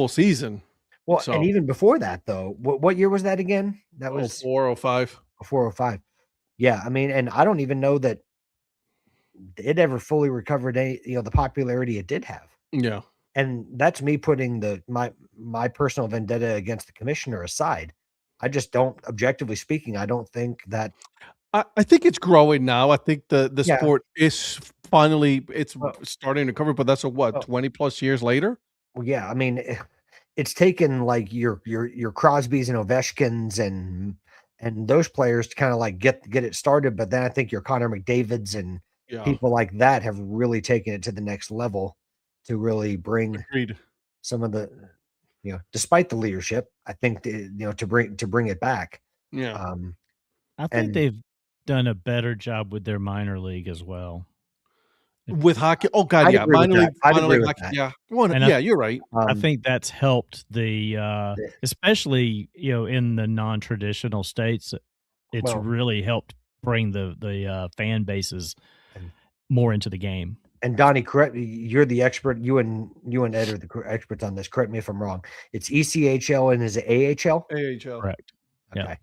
season. well, So and even before that, though, what year was that again? That was 04, 05. 405. Yeah, I mean, and I don't even know that it ever fully recovered the popularity it did have. Yeah. And that's me putting my personal vendetta against the commissioner aside. I just don't, objectively speaking, I don't think that. I think it's growing now. I think the Yeah. sport is finally Well- starting to cover, but that's 20 plus years later. Well, yeah, I mean, it's taken like your Crosbys and Ovechkins and those players to kind of like get it started, but then I think your Connor McDavids and Yeah. people like that have really taken it to the next level to really bring Agreed. some of the, despite the leadership, I think to bring it back. Yeah. I think And- they've done a better job with their minor league as well. With hockey. Oh God, I'd yeah. agree with Minor that. league, I'd minor agree league with hockey. that. Yeah. And Yeah, you're right. I think that's helped the especially in the non-traditional states. It's Well- really helped bring the fan bases more into the game. And Donnie, correct. You're the expert. You and Ed are the experts on this. Correct me if I'm wrong. It's ECHL and is it AHL? AHL. Correct. Yeah. Okay.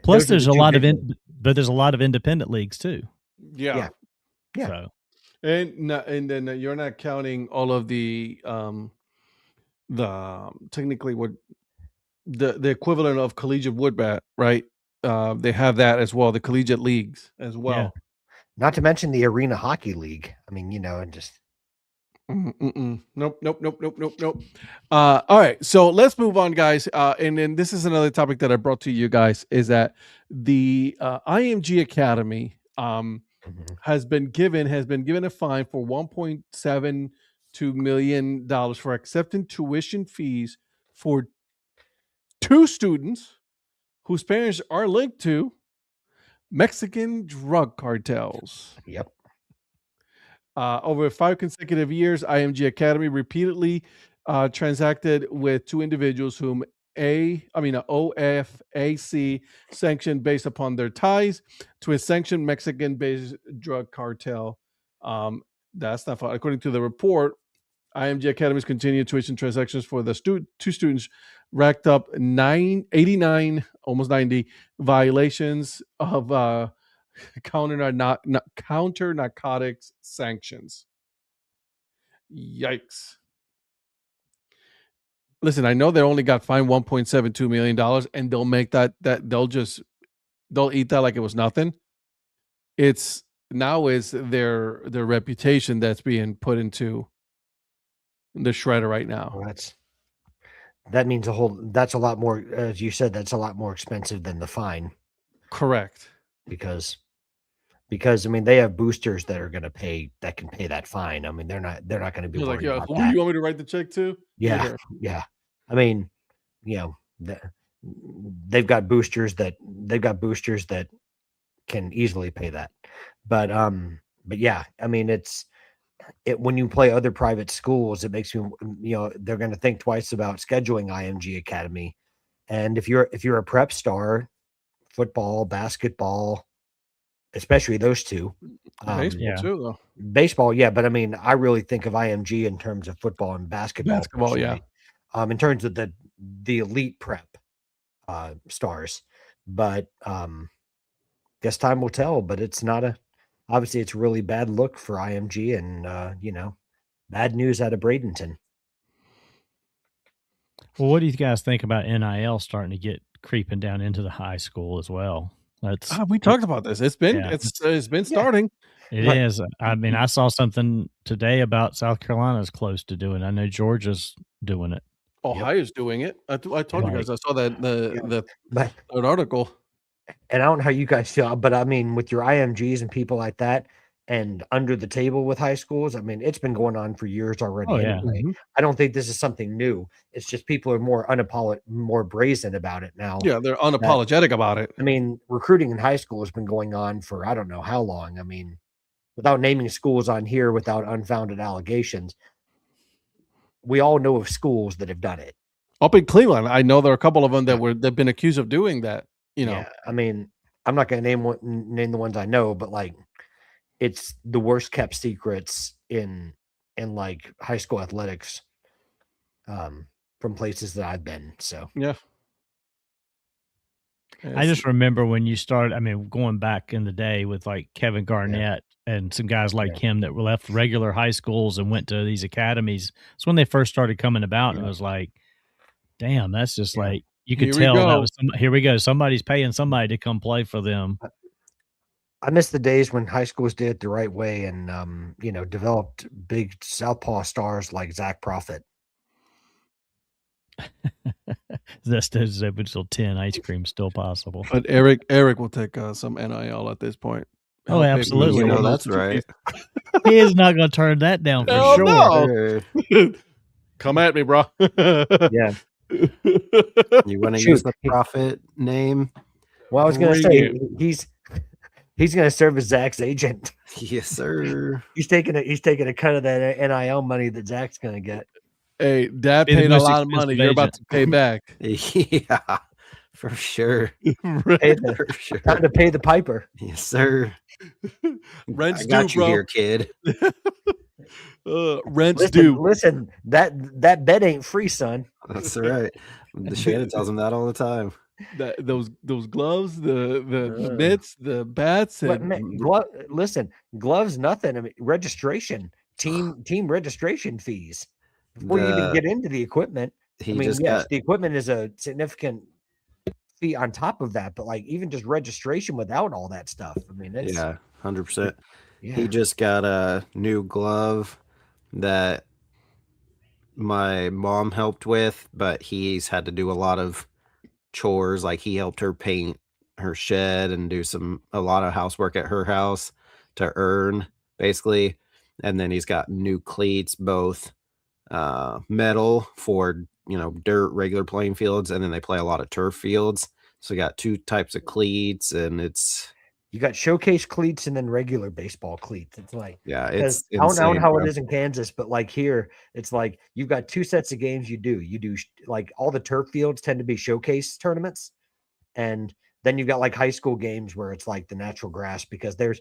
Plus, Those are there's the a two lot of big ones. but there's a lot of independent leagues too. Yeah. Yeah. So And then you're not counting all of the technically what the equivalent of collegiate wood bat, right? They have that as well, the collegiate leagues as well. Not to mention the Arena Hockey League. I mean, and just Nope. All right, so let's move on, guys. And then this is another topic that I brought to you guys is that the IMG Academy has been given a fine for $1.72 million for accepting tuition fees for 2 students whose parents are linked to Mexican drug cartels. Yep. Over 5 consecutive years, IMG Academy repeatedly transacted with 2 individuals whom OFAC sanctioned based upon their ties to a sanctioned Mexican-based drug cartel. That's not fun. According to the report, IMG Academy's continued tuition transactions for the 2 students racked up 89, almost 90 violations of counter narcotics sanctions. Yikes. Listen, I know they only got fined $1.72 million and they'll make that they'll eat that like it was nothing. It's now is their reputation that's being put into the shredder right now. Well, that means that's a lot more, as you said, that's a lot more expensive than the fine. Correct. Because I mean, they have boosters that can pay that fine. I mean, they're not going to be You're like, worried yeah, about who that. do you want me to write the check to? Yeah. I mean, they've got boosters that can easily pay that. But yeah, I mean, when you play other private schools, it makes you, they're going to think twice about scheduling IMG Academy. And if you're a prep star, football, basketball, especially those 2, Baseball too, though. baseball, yeah. But I mean, I really think of IMG in terms of football and basketball. Basketball, yeah. In terms of the elite prep stars, but guess time will tell. But it's not obviously it's a really bad look for IMG, and bad news out of Bradenton. Well, what do you guys think about NIL starting to get creeping down into the high school as well? We talked about this. It's been starting. It Right. is. I mean, I saw something today about South Carolina's close to doing it. I know Georgia's doing it. Ohio's doing it. I told you guys. I saw that the But article. and I don't know how you guys feel, but I mean, with your IMGs and people like that, and under the table with high schools. I mean, it's been going on for years already. Oh, yeah. Anyway. I don't think this is something new. It's just people are more brazen about it now. Yeah, they're unapologetic about it. I mean, recruiting in high school has been going on for I don't know how long. I mean, without naming schools on here, without unfounded allegations, we all know of schools that have done it. Up in Cleveland, I know there are a couple of them they've been accused of doing that. You know, Yeah, I mean, I'm not going to name the ones I know, but like, it's the worst kept secrets in like high school athletics, from places that I've been. So yeah. I just remember when you started, I mean, going back in the day with like Kevin Garnett and some guys like him that were left regular high schools and went to these academies. It's when they first started coming about. And it was like, damn, that's just like, you could tell that was, here we go. Somebody's paying somebody to come play for them. I miss the days when high schools did it the right way and, developed big southpaw stars like Zach Prophet. That's still 10 ice cream still possible. But Eric will take some NIL at this point. Oh, absolutely. You know, that's right. He is not going to turn that down for sure. No. Come at me, bro. Yeah. You want to use the Prophet name? Well, I was going to say he's going to serve as Zach's agent. Yes, sir. He's taking a cut of that NIL money that Zach's going to get. Hey, Dad paid a lot of money. You're about to pay back. Yeah, for sure. For sure. Time to pay the piper. Yes, sir. Rent's I got due, you bro. here, kid. Rent's due. Listen, that bed ain't free, son. That's right. Shannon tells him that all the time. Those gloves, the mitts, the bats, and listen, gloves, nothing. I mean, registration, team registration fees before you even get into the equipment. The equipment is a significant fee on top of that, but like even just registration without all that stuff. I mean, it's 100%. He just got a new glove that my mom helped with, but he's had to do a lot of chores. Like he helped her paint her shed and do a lot of housework at her house to earn, basically. And then he's got new cleats, both metal for dirt, regular playing fields, and then they play a lot of turf fields. So you got two types of cleats, and you got showcase cleats and then regular baseball cleats. It's like, it's I don't know how it is in Kansas, but like here, it's like you've got two sets of games. You do like all the turf fields tend to be showcase tournaments, and then you've got like high school games where it's like the natural grass, because there's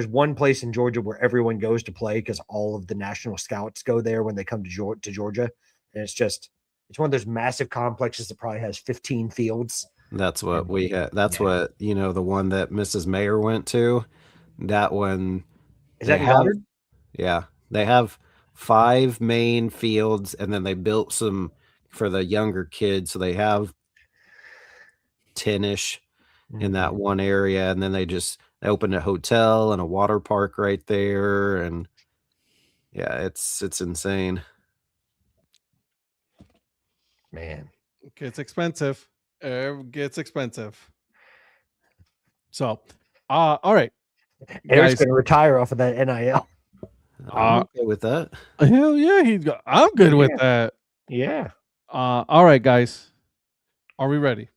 one place in Georgia where everyone goes to play because all of the national scouts go there when they come to Georgia, and it's one of those massive complexes that probably has 15 fields. That's what we had. That's what, the one that Mrs. Mayer went to, that one. Is that Goddard? Yeah. They have 5 main fields, and then they built some for the younger kids. So they have 10-ish in that one area. And then they opened a hotel and a water park right there. And yeah, it's insane. Man. It's expensive. It gets expensive. So, all right. Eric's going to retire off of that NIL. I'm okay with that. Hell yeah, I'm good with that. Yeah. All right, guys. Are we ready?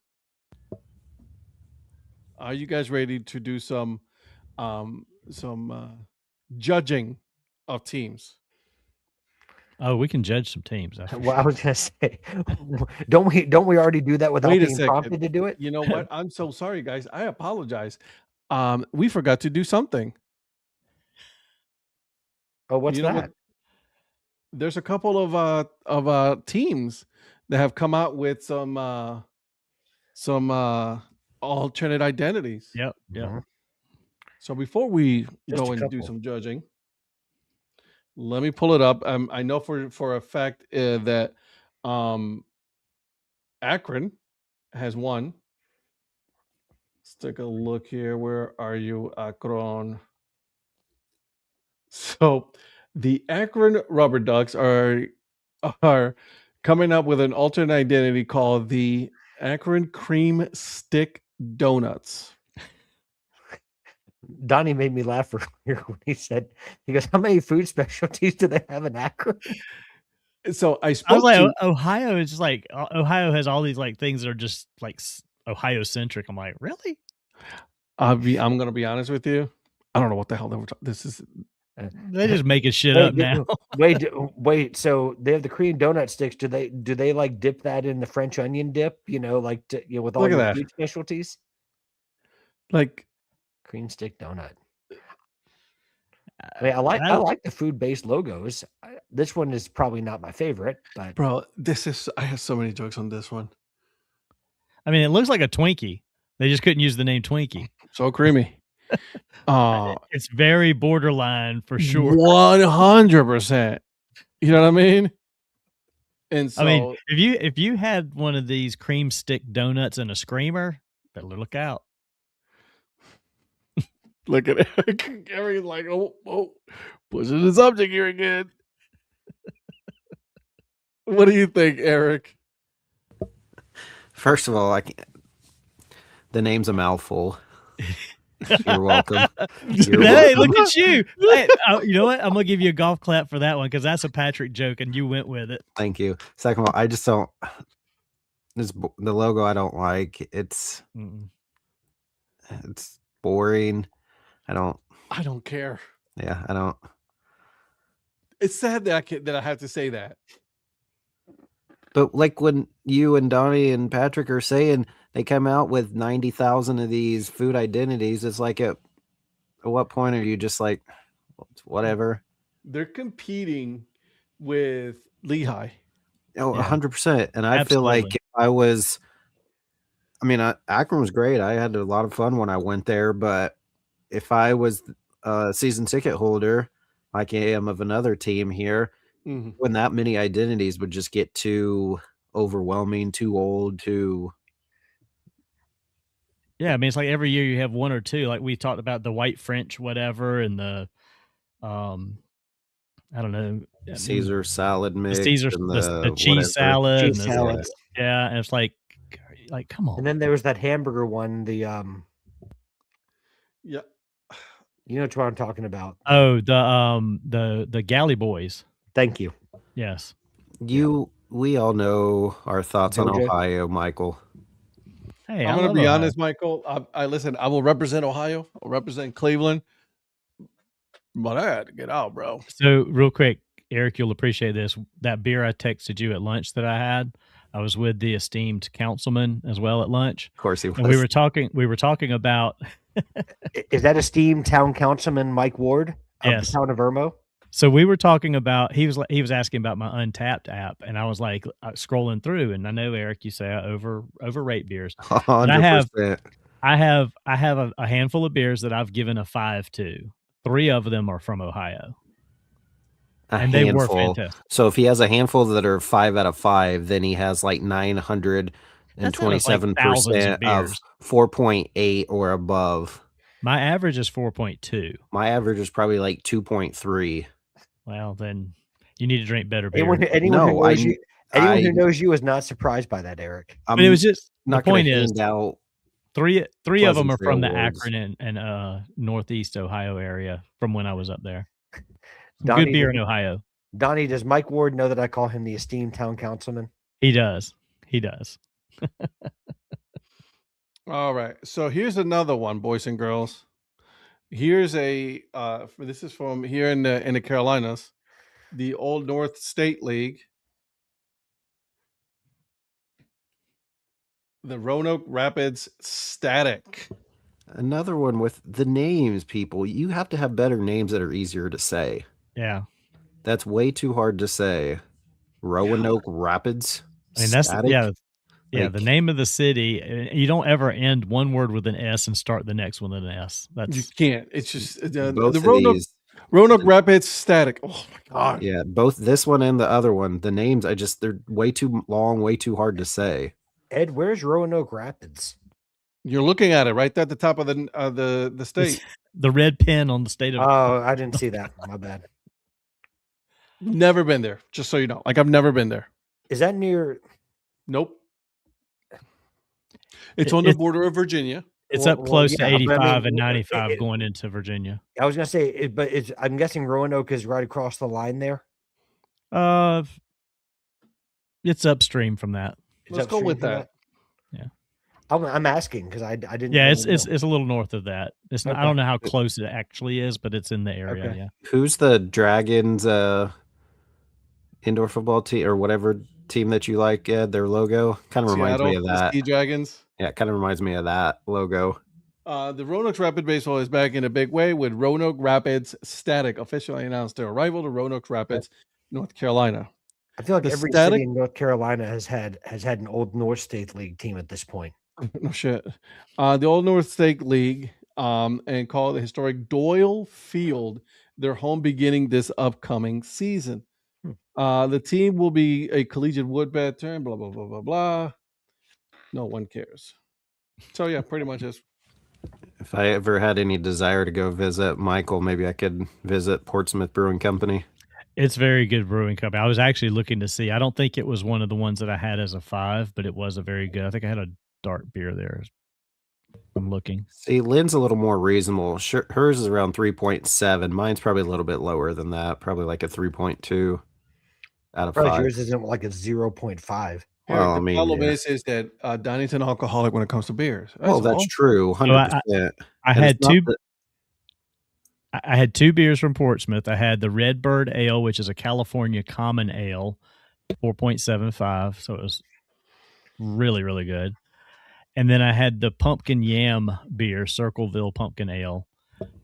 Are you guys ready to do some judging of teams? Oh, we can judge some teams. Well, I was gonna say, don't we already do that without being prompted to do it? You know what? I'm so sorry, guys. I apologize. We forgot to do something. Oh, what's that? There's a couple of teams that have come out with some alternate identities. Yep. So before we go and do some judging, let me pull it up. I know for a fact that Akron has one. Let's take a look here. Where are you, Akron? So the Akron Rubber Ducks are coming up with an alternate identity called the Akron Cream Stick Donuts. Donnie made me laugh earlier when he said, he goes, how many food specialties do they have in Akron? So I I was spoke like, to Ohio is just like Ohio has all these like things that are just like Ohio centric. I'm like, really? I'm gonna be honest with you. I don't know what the hell they were talking. This is They're just making shit up now. Wait. So they have the Korean donut sticks. Do they like dip that in the French onion dip? You know, like with all Look at your that. food specialties. Like Cream stick donut. I mean, I like the food based logos. This one is probably not my favorite, but bro, I have so many jokes on this one. I mean, it looks like a Twinkie. They just couldn't use the name Twinkie. So creamy. It's very borderline for sure. 100%. You know what I mean? And so I mean, if you had one of these cream stick donuts and a screamer, better look out. look at Eric. Eric's like, oh, pushing the subject here again. What do you think, Eric? First of all, the name's a mouthful. You're welcome. Hey, look at you. Hey, you know what? I'm going to give you a golf clap for that one because that's a Patrick joke and you went with it. Thank you. Second of all, I just don't. The logo I don't like. It's boring. I don't care. Yeah, I don't. It's sad that I have to say that. But like when you and Donnie and Patrick are saying they come out with 90,000 of these food identities, it's like at what point are you just like, whatever? They're competing with Lehigh. Oh, 100%. And I feel like Akron was great. I had a lot of fun when I went there. But if I was a season ticket holder, like I am of another team here, when that many identities would just get too overwhelming, too old, too. Yeah, I mean, it's like every year you have one or two. Like we talked about the white French, whatever, and the, I don't know, Caesar salad mix, the cheese salad, cheese salad. Yeah, and it's like, come on. And then there was that hamburger one. The yeah, you know what I'm talking about. Oh, the Galley Boys. Thank you. Yes. We all know our thoughts on Ohio, Michael. Hey, I'm going to be honest, Michael. I listen. I will represent Ohio. I'll represent Cleveland. But I had to get out, bro. So real quick, Eric, you'll appreciate this. That beer I texted you at lunch that I had, I was with the esteemed councilman as well at lunch. Of course he was. And we were talking about. Is that esteemed town councilman Mike Ward of yes. the town of Irmo? So we were talking about, he was asking about my Untapped app, and I was like scrolling through, and I know, Eric, you say I overrate beers. 100%. I have a handful of beers that I've given a 5 to. 3 of them are from Ohio. They were fantastic. So if he has a handful that are 5 out of 5, then he has like 927% of 4.8 or above. My average is 4.2. My average is probably like 2.3. Well, then you need to drink better beer. Anyone who knows you is not surprised by that, Eric. But it was just not the point is out three of them are from the Akron and Northeast Ohio area from when I was up there. Donnie, good beer in Ohio. Donnie, does Mike Ward know that I call him the esteemed town councilman? He does. He does. All right. So here's another one, boys and girls. Here's this is from here in the Carolinas, the Old North State League. The Roanoke Rapids Static. Another one with the names, people. You have to have better names that are easier to say. Yeah. That's way too hard to say. Roanoke Rapids. I mean, that's the name of the city. You don't ever end one word with an S and start the next one with an S. You can't. It's just the Roanoke Rapids Static. Oh my god. Yeah, both this one and the other one. The names, they're way too long, way too hard to say. Ed, where's Roanoke Rapids? You're looking at it right at the top of the state. The red pin on the state of. Oh, I didn't see that. My bad. Never been there. Just so you know, I've never been there. Is that near? Nope. It's on the border of Virginia. It's up close to yeah, but 85 and 95 going into Virginia. I was gonna say, but I'm guessing Roanoke is right across the line there. It's upstream from that. Let's go with that. Yeah. I'm asking because I didn't. Yeah, really it's know. a little north of that. It's not, I don't know how close it actually is, but it's in the area. Okay. Yeah. Who's the Dragons indoor football team or whatever team that you like, Ed? Their logo kind of reminds me of that. Sea Dragons. Yeah, it kind of reminds me of that logo. The Roanoke Rapid Baseball is back in a big way with Roanoke Rapids Static officially announced their arrival to Roanoke Rapids, North Carolina. I feel like every city in North Carolina has had an old North State League team at this point. No shit. The Old North State League and called the historic Doyle Field their home beginning this upcoming season. The team will be a collegiate wood bat term, blah, blah, blah, blah, blah. No one cares. So, yeah, pretty much is. If I ever had any desire to go visit Michael, maybe I could visit Portsmouth Brewing Company. It's very good brewing company. I was actually looking to see. I don't think it was one of the ones that I had as a 5, but it was a very good. I think I had a dark beer there. I'm looking. See, Lynn's a little more reasonable. Hers is around 3.7. Mine's probably a little bit lower than that. Probably like a 3.2 out of 5. Yours isn't like a 0.5. Well, I mean, the problem is that Donnie's an alcoholic when it comes to beers. That's true, 100%. So I had two. I had 2 beers from Portsmouth. I had the Redbird Ale, which is a California common ale, 4.75. So it was really, really good. And then I had the Pumpkin Yam beer, Circleville Pumpkin Ale,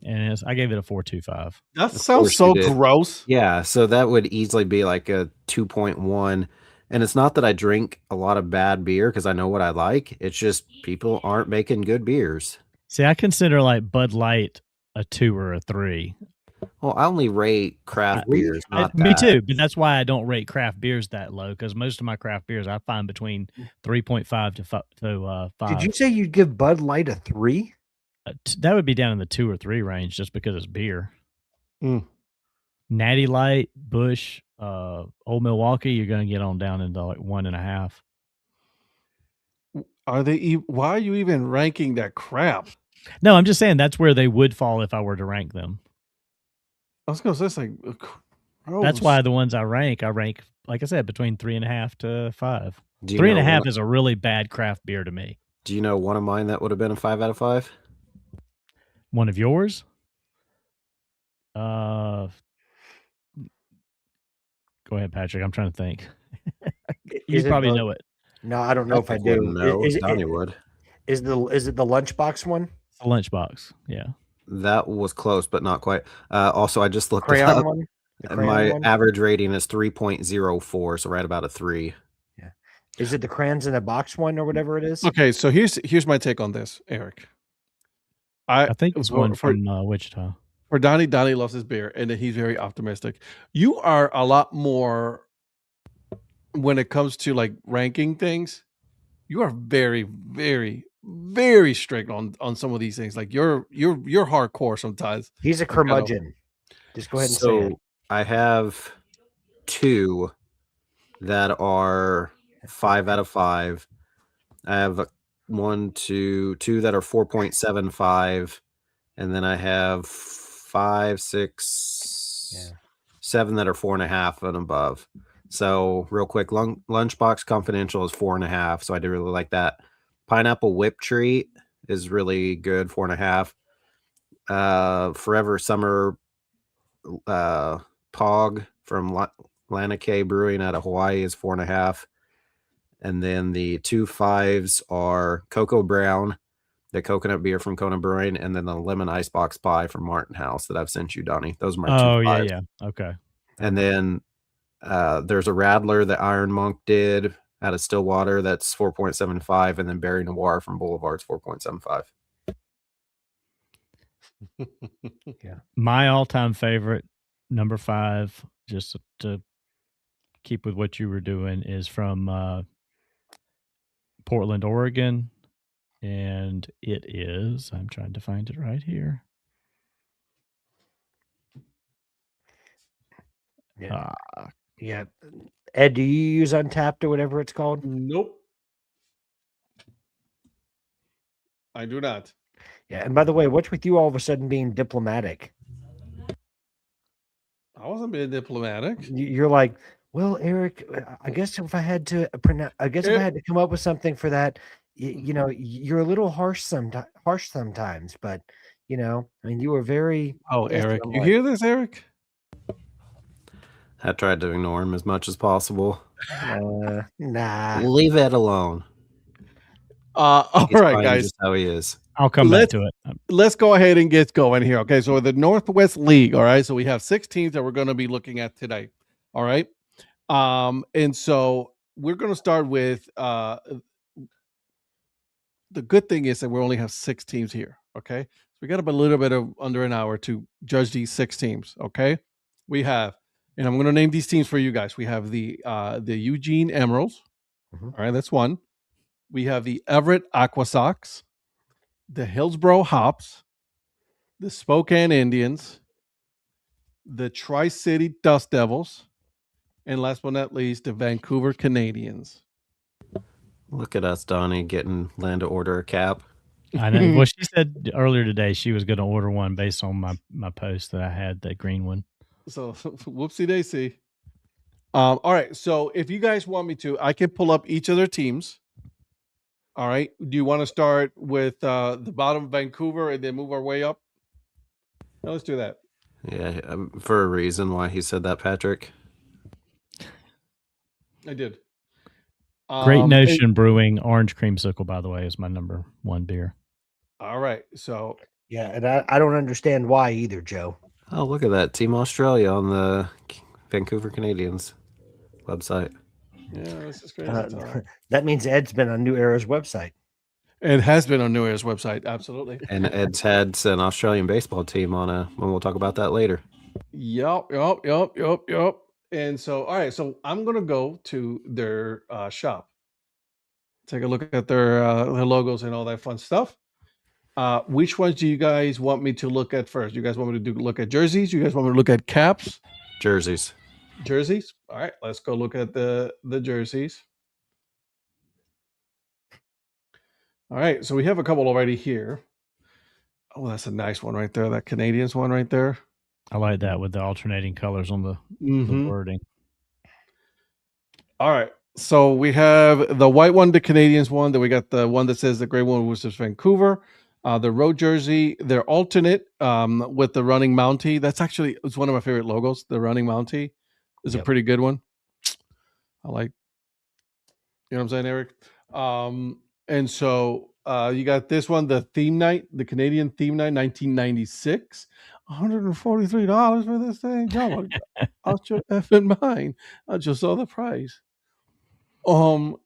and I gave it a 4.25. That sounds so gross. Yeah, so that would easily be like a 2.1. And it's not that I drink a lot of bad beer because I know what I like. It's just people aren't making good beers. See, I consider like Bud Light a 2 or a 3. Well, I only rate craft beers. Me too, but that's why I don't rate craft beers that low, because most of my craft beers I find between 3.5 to 5. Did you say you'd give Bud Light a 3? That would be down in the 2 or 3 range just because it's beer. Natty Light, Busch, Old Milwaukee, you're going to get on down into like 1.5. Why are you even ranking that crap? No, I'm just saying that's where they would fall if I were to rank them. I was going to say, like, that's why the ones I rank, like I said, between 3.5 to 5. 3.5 is a really bad craft beer to me. Do you know one of mine that would have been a 5 out of 5? One of yours? Go ahead, Patrick. I'm trying to think. You probably know it. No, I don't know if I do. No, Donnie would. Is it the lunchbox one? It's a lunchbox. Yeah. That was close, but not quite. Also, I just looked Crayon it up. one? My average rating is 3.04, so right about a 3. Yeah. Is it the crayons in a box one or whatever it is? Okay, so here's my take on this, Eric. I think it's one from Wichita. For Donnie loves his beer, and he's very optimistic. You are a lot more when it comes to like ranking things. You are very, very, very strict on some of these things. Like you're hardcore sometimes. He's a curmudgeon. Just go ahead and say it. I have 2 that are 5 out of 5. I have 2 that are 4.75, and then I have 5, 6, 7 that are 4.5 and above. So real quick, Lunchbox Confidential is 4.5. So I do really like that. Pineapple Whip Treat is really good, 4.5. Forever Summer Pog from Lanique Brewing out of Hawaii is 4.5. And then the 2 5s are Cocoa Brown, the coconut beer from Kona Brewing, and then the lemon icebox pie from Martin House that I've sent you, Donnie. Those are my 2 5s. Yeah. Okay. And then there's a Radler that Iron Monk did out of Stillwater that's 4.75, and then Berry Noir from Boulevard's 4.75. Yeah. My all-time favorite, number 5, just to keep with what you were doing, is from Portland, Oregon, and it is, I'm trying to find it right here. Yeah. Yeah. Ed, do you use Untapped or whatever it's called? Nope. I do not. Yeah. And by the way, what's with you all of a sudden being diplomatic? I wasn't being diplomatic. You're like, well, Eric, I guess if I had to if I had to come up with something for that, you know, you're a little harsh sometimes, but you know, I mean, you were very. Oh, Eric, I'm you like, hear this, Eric? I tried to ignore him as much as possible. nah. Leave it alone. All He's right, fine guys. just how he is. I'll come back to it. Let's go ahead and get going here. Okay, so the Northwest League. All right, so we have 6 teams that we're going to be looking at today. All right, and so we're going to start with the good thing is that we only have 6 teams here. Okay, so we got about a little bit of under an hour to judge these 6 teams. Okay, we have, and I'm going to name these teams for you guys. We have the Eugene Emeralds. Mhm. All right, that's one. We have the Everett Aqua Sox, the Hillsborough Hops, the Spokane Indians, the Tri-City Dust Devils, and last but not least, the Vancouver Canadians. Look at us, Donnie, getting Land to order a cap. I know. Well, she said earlier today she was going to order one based on my post that I had, that green one. So, whoopsie daisy. All right. So, if you guys want me to, I can pull up each of their teams. All right. Do you want to start with the bottom, Vancouver, and then move our way up? No, let's do that. Yeah, for a reason why he said that, Patrick. I did. Great Notion Brewing Orange Creamsicle, by the way, is my number 1 beer. All right. So, yeah, and I don't understand why either, Joe. Oh, look at that. Team Australia on the Vancouver Canadians website. Yeah, this is crazy. That means Ed's been on New Era's website. It has been on New Era's website, absolutely. And Ed's had an Australian baseball team on and we'll talk about that later. Yup. And so, all right, so I'm gonna go to their shop, take a look at their logos and all that fun stuff. Which ones do you guys want me to look at first? You guys want me to look at jerseys? You guys want me to look at caps? Jerseys. All right, let's go look at the jerseys. All right, so we have a couple already here. Oh, that's a nice one right there. That Canadians one right there. I like that with the alternating colors on the wording. All right, so we have the white one, the Canadians one. Then we got the one that says the gray one, which is Vancouver. The road jersey, their alternate with the running Mountie. That's actually, it's one of my favorite logos. The running Mountie is a pretty good one. I like, you know what I'm saying, Eric? And so you got this one, the theme night, the Canadian theme night, 1996. $143 for this thing. Y'all out your effing mind. I just saw the price. Then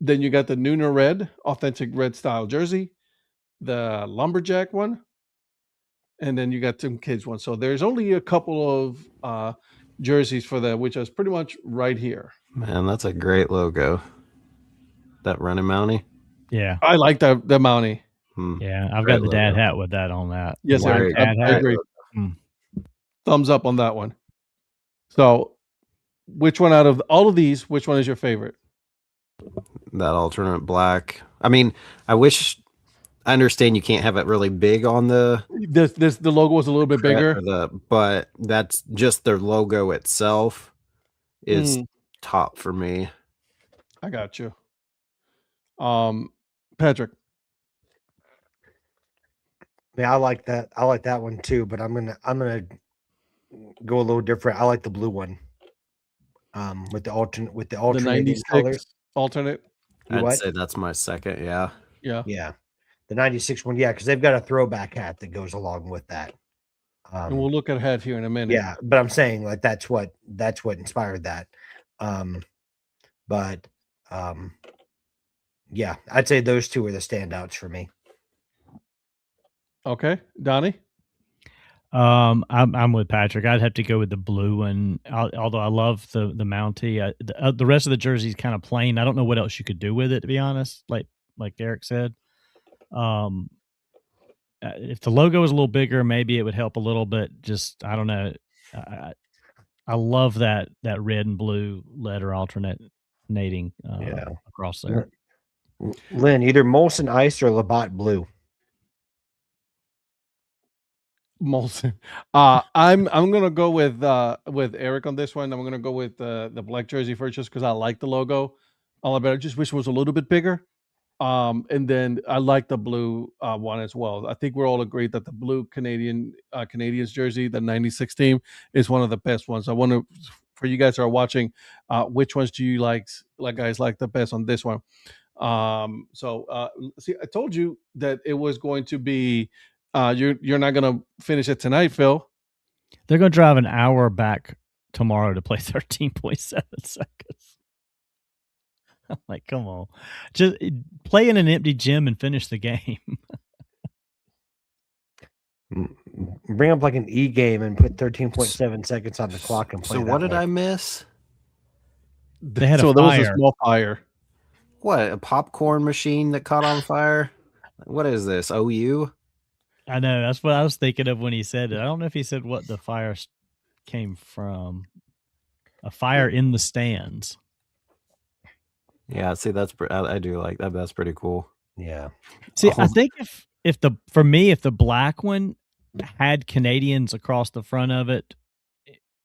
you got the Nooner Red, authentic red style jersey, the Lumberjack one, and then you got some kids one. So there's only a couple of jerseys for that, which is pretty much right here. Man, that's a great logo. That running Mountie. Yeah, I like the Mountie. Yeah, I've got the Dad Hat with that on that. Yes, I agree. Thumbs up on that one. So, which one out of all of these, which one is your favorite? That alternate black. I mean, I understand you can't have it really big on the the logo was a little bit bigger, but that's just their logo itself is top for me. I got you. Patrick. Yeah, I like that. I like that one too, but I'm gonna go a little different. I like the blue one. With the alternate 96 colors. Alternate. I'd say that's my second. Yeah. The 96 one, because they've got a throwback hat that goes along with that. And we'll look at hat here in a minute. Yeah, but I'm saying like that's what inspired that. Yeah, I'd say those two are the standouts for me. Okay, Donnie. I'm with Patrick. I'd have to go with the blue one. Although I love the Mountie, the rest of the jersey is kind of plain. I don't know what else you could do with it, to be honest. Like Eric said, if the logo was a little bigger, maybe it would help a little. But just I don't know. I love that red and blue letter alternating across there. Lynn, either Molson Ice or Labatt Blue. Molson. I'm gonna go with Eric on this one. I'm gonna go with the black jersey first, just because I like the logo a lot better. Just wish it was a little bit bigger. And then I like the blue one as well. I think we're all agreed that the blue Canadians jersey, the '96 team, is one of the best ones. I want to, for you guys that are watching, which ones do you like guys like the best on this one? See, I told you that it was going to be. You're not gonna finish it tonight, Phil. They're going to drive an hour back tomorrow to play 13.7 seconds. I'm like, come on. Just play in an empty gym and finish the game. Bring up like an E game and put 13.7 seconds on the clock and play. So what did I miss? They had so a there was fire. a small fire. What, a popcorn machine that caught on fire? What is this? OU? I know. That's what I was thinking of when he said it. I don't know if he said what the fire came from. A fire in the stands. Yeah, see, I do like that. That's pretty cool. Yeah. See, I think if the black one had Canadians across the front of it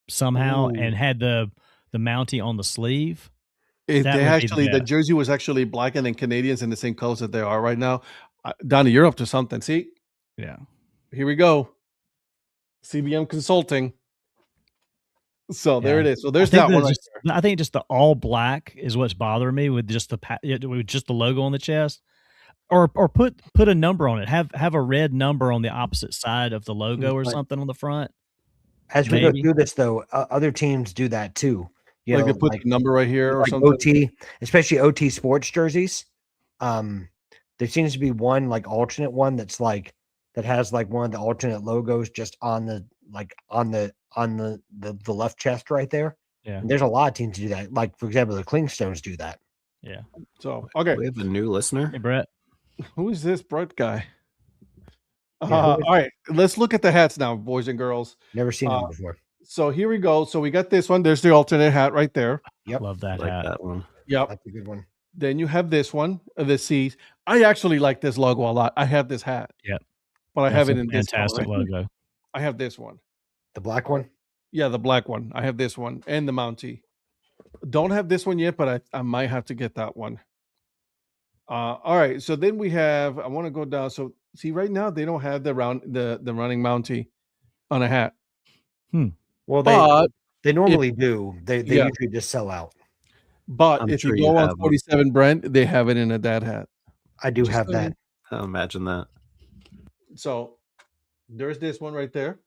somehow and had the Mountie on the sleeve, The jersey was actually black and then Canadians in the same colors that they are right now. Donnie, you're up to something. See? Yeah. Here we go. CBM Consulting. So there it is. So there's that one. I think just the all black is what's bothering me with just the logo on the chest, or put a number on it. Have a red number on the opposite side of the logo or something on the front. As we go through this, though, other teams do that too. You know, they put the number right here or something. OT, especially OT sports jerseys. There seems to be one like alternate one that has like one of the alternate logos just on the left chest right there. Yeah. And there's a lot of teams do that. Like, for example, the Clingstones do that. Yeah. So, okay. We have a new listener. Hey, Brett. Who is this Brett guy? All right. Let's look at the hats now, boys and girls. Never seen them before. So here we go. So we got this one. There's the alternate hat right there. Yep. Love that like hat. that one. Yep. That's a good one. Then you have this one, the C's. I actually like this logo a lot. I have this hat. Yep. But I have it in this fantastic logo. I have this one. The black one? Yeah, the black one. I have this one and the Mountie. Don't have this one yet, but I might have to get that one. All right. So then we have, I want to go down. So see, right now they don't have the running Mountie on a hat. Well, they normally do. They usually just sell out. But if you go on 47 Brent, they have it in a Dad Hat. I do have that. I'll imagine that. So there's this one right there.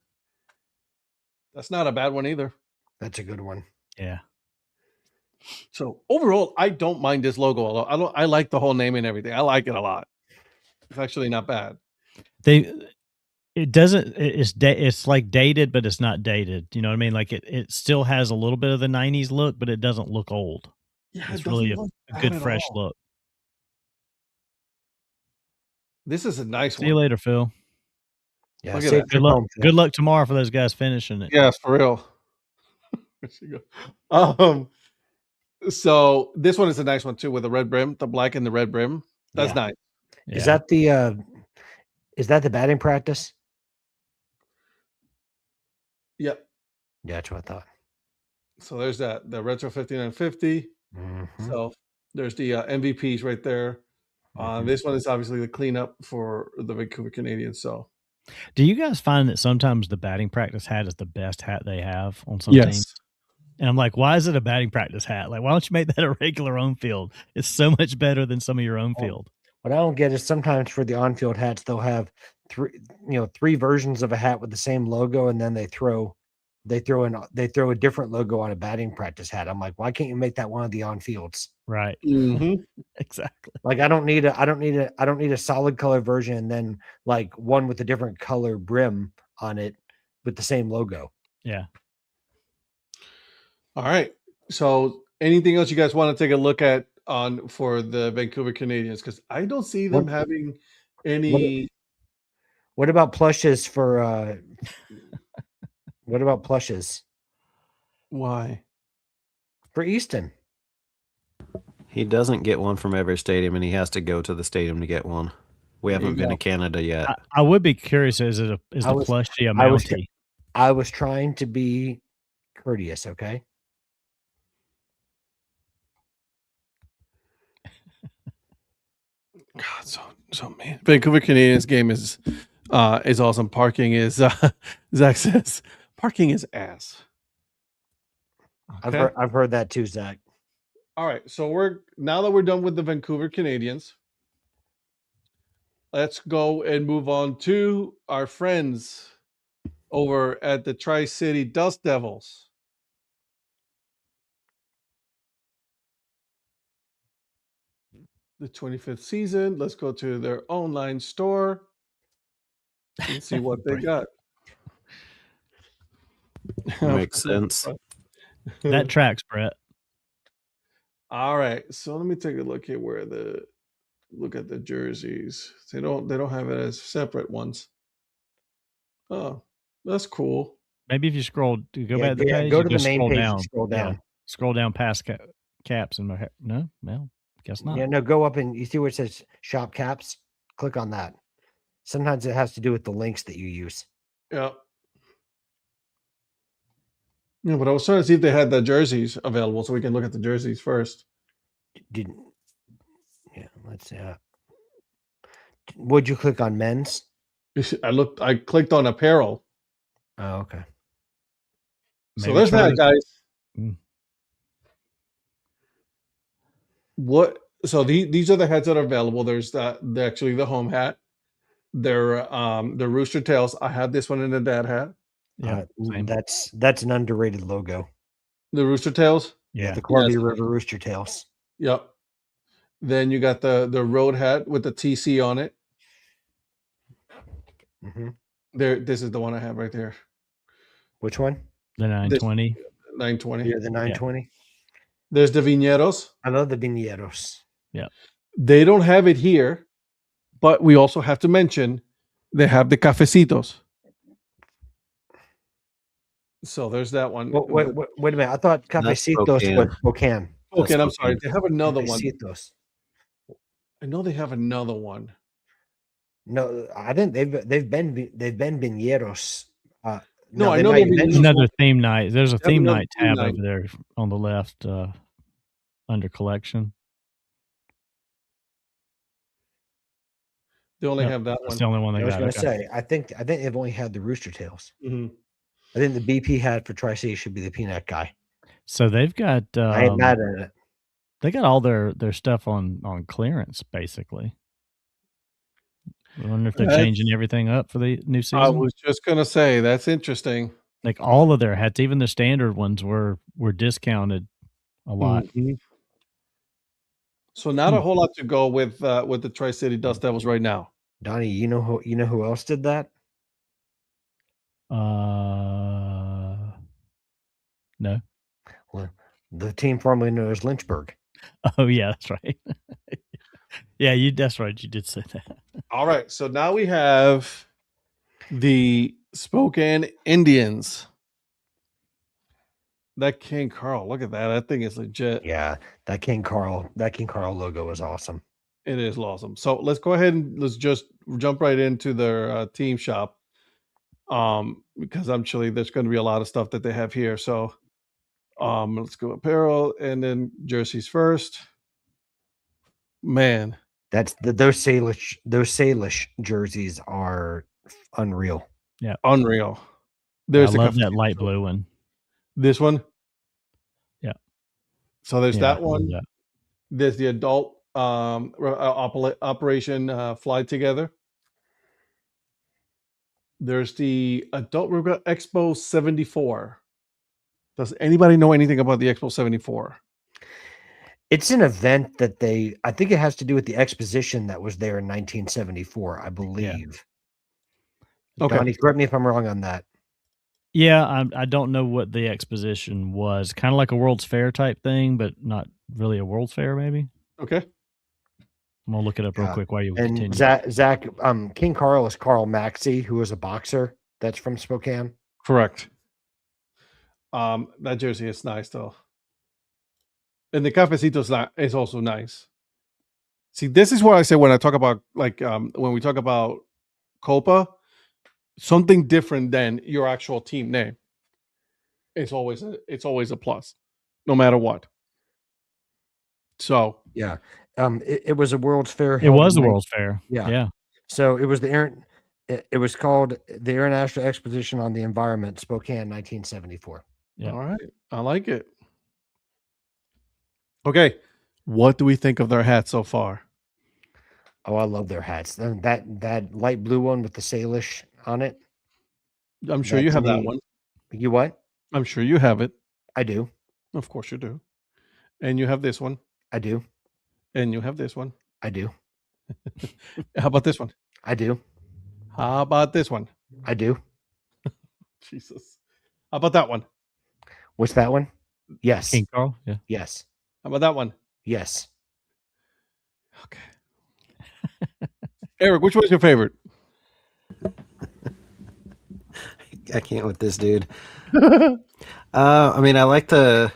That's not a bad one either. That's a good one. Yeah. So overall, I don't mind this logo a lot. I like the whole name and everything. I like it a lot. It's actually not bad. It's like dated, but it's not dated. You know what I mean? Like it still has a little bit of the 90s look, but it doesn't look old. Yeah, it's really a good fresh look. This is a nice one. See you later, Phil. Yeah, good luck. Good luck tomorrow for those guys finishing it. Yes, for real. So this one is a nice one too, with the red brim, the black and the red brim. That's nice. Yeah. Is that the batting practice? Yep. Yeah, that's what I thought. So there's the retro 5950. Mm-hmm. So there's the MVPs right there. This one is obviously the cleanup for the Vancouver Canadians. So, do you guys find that sometimes the batting practice hat is the best hat they have on some teams? And I'm like, why is it a batting practice hat? Like, why don't you make that a regular on field? It's so much better than some of your own field. What I don't get is sometimes for the on field hats, they'll have three versions of a hat with the same logo, and then they throw a different logo on a batting practice hat. I'm like, why can't you make that one of the on fields? Right. Mm-hmm. Exactly. Like I don't need a solid color version and then like one with a different color brim on it with the same logo. Yeah. All right. So anything else you guys want to take a look at for the Vancouver Canadians? Because I don't see them having any. What about plushes for what about plushes? Why? For Easton. He doesn't get one from every stadium, and he has to go to the stadium to get one. We There you haven't been go. to Canada yet. I would be curious. Is the I was- plushie a I was- Mountie? I was trying to be courteous, okay? God, so man. Vancouver Canadians game is awesome. Parking is Zach says parking is ass. Okay. I've heard that too, Zach. All right. So now that we're done with the Vancouver Canadians, let's go and move on to our friends over at the Tri-City Dust Devils. The 25th season. Let's go to their online store and see what they got. Makes sense. That tracks, Brett. All right. So let me take a look here look at the jerseys. They don't have it as separate ones. Oh, that's cool. Maybe if you go back to the page, go you to the just main scroll page down. and scroll down. Yeah, scroll down past caps and no, well, guess not. Yeah, no, go up and you see where it says shop caps. Click on that. Sometimes it has to do with the links that you use. Yeah. Yeah, but I was trying to see if they had the jerseys available so we can look at the jerseys first. Let's see. Would you click on men's? I clicked on apparel. Oh, okay. So there's that, guys. So these are the hats that are available. There's actually the home hat. They're the Rooster Tails. I had this one in the Dad Hat. Yeah, that's an underrated logo. The Rooster Tails. Yeah, the Columbia River Rooster Tails. Yep. Then you got the road hat with the TC on it. Mm-hmm. This is the one I have right there. Which one? The 920. 920. Yeah, the 920. Yeah. There's the Viñeros. I love the Viñeros. Yeah. They don't have it here, but we also have to mention they have the Cafecitos. So there's that one. Wait a minute. I thought Cafecitos was Spokane. Okay, I'm sorry. They have another Cafecitos. one. I know they have another one. No, I think they've been Viñeros. No, I know there's another theme night. There's a theme night tab over there on the left under collection. They only have that one. That's the only one they got. I was going to say, I think they've only had the Rooster Tails. Mm-hmm. I think the BP hat for Tri-City should be the peanut guy. So they've got. I ain't mad at it. They got all their stuff on clearance, basically. I wonder if they're changing everything up for the new season. I was just gonna say that's interesting. Like all of their hats, even the standard ones, were discounted a lot. Mm-hmm. So not a whole lot to go with the Tri-City Dust Devils right now. Donnie, you know who else did that? No. Well, the team formerly known as Lynchburg. Oh yeah, that's right. Yeah, that's right. You did say that. All right, so now we have the Spokane Indians. That King Carl, look at that. That thing is legit. Yeah, that King Carl logo is awesome. It is awesome. So let's go ahead and let's just jump right into their team shop. Because I'm sure there's going to be a lot of stuff that they have here. So let's go apparel and then jerseys first. Man, that's those Salish jerseys are unreal. Yeah, unreal. I love that light blue one. This one, yeah. So there's that one. There's the adult Operation Fly Together. There's the adult Expo 74. Does anybody know anything about the Expo 74? It's an event that I think it has to do with the exposition that was there in 1974, I believe. Yeah. Okay. Donnie, correct me if I'm wrong on that. Yeah, I don't know what the exposition was. Kind of like a World's Fair type thing, but not really a World's Fair, maybe. Okay. I'm going to look it up real quick while you continue. Zach, King Carl is Carl Maxey, who is a boxer that's from Spokane. Correct. That jersey is nice, though. And the cafecito is also nice. See, this is what I say when I talk about when we talk about Copa, something different than your actual team name. It's always a plus, no matter what. So Yeah. It was a World's Fair. It was the World's Fair. Yeah. Yeah. So it was it was called the International Exposition on the Environment, Spokane, 1974. Yeah. all right, I like it. Okay, what do we think of their hats so far? Oh, I love their hats. That light blue one with the Salish on it. I'm sure you That to have that me- one. You what? I'm sure you have it. I do. Of course you do. And you have this one. I do. And you have this one. I do. How about this one? I do. How about this one? I do. Jesus. How about that one? What's that one? Yes. King Carl. Yeah. Yes. How about that one? Yes. Okay. Eric, which one's your favorite? I can't with this dude. I mean, I like the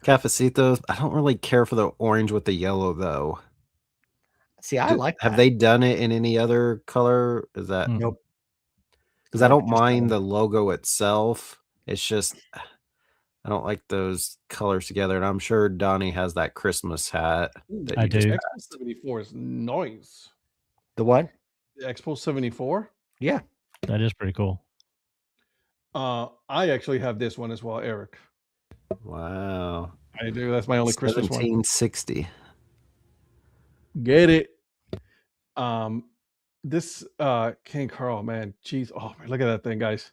cafecitos. I don't really care for the orange with the yellow though. See, I like that. Have they done it in any other color? Is that Nope. because I Nope, don't just that mind one. the logo itself. It's just I don't like those colors together. And I'm sure Donnie has that Christmas hat. That I you just do. Expo 74 is nice. The what? The Expo 74? Yeah. That is pretty cool. I actually have this one as well, Eric. Wow. I do. That's my only Christmas one. 1760. Get it. This King Carl, man. Jeez. Oh, man, look at that thing, guys.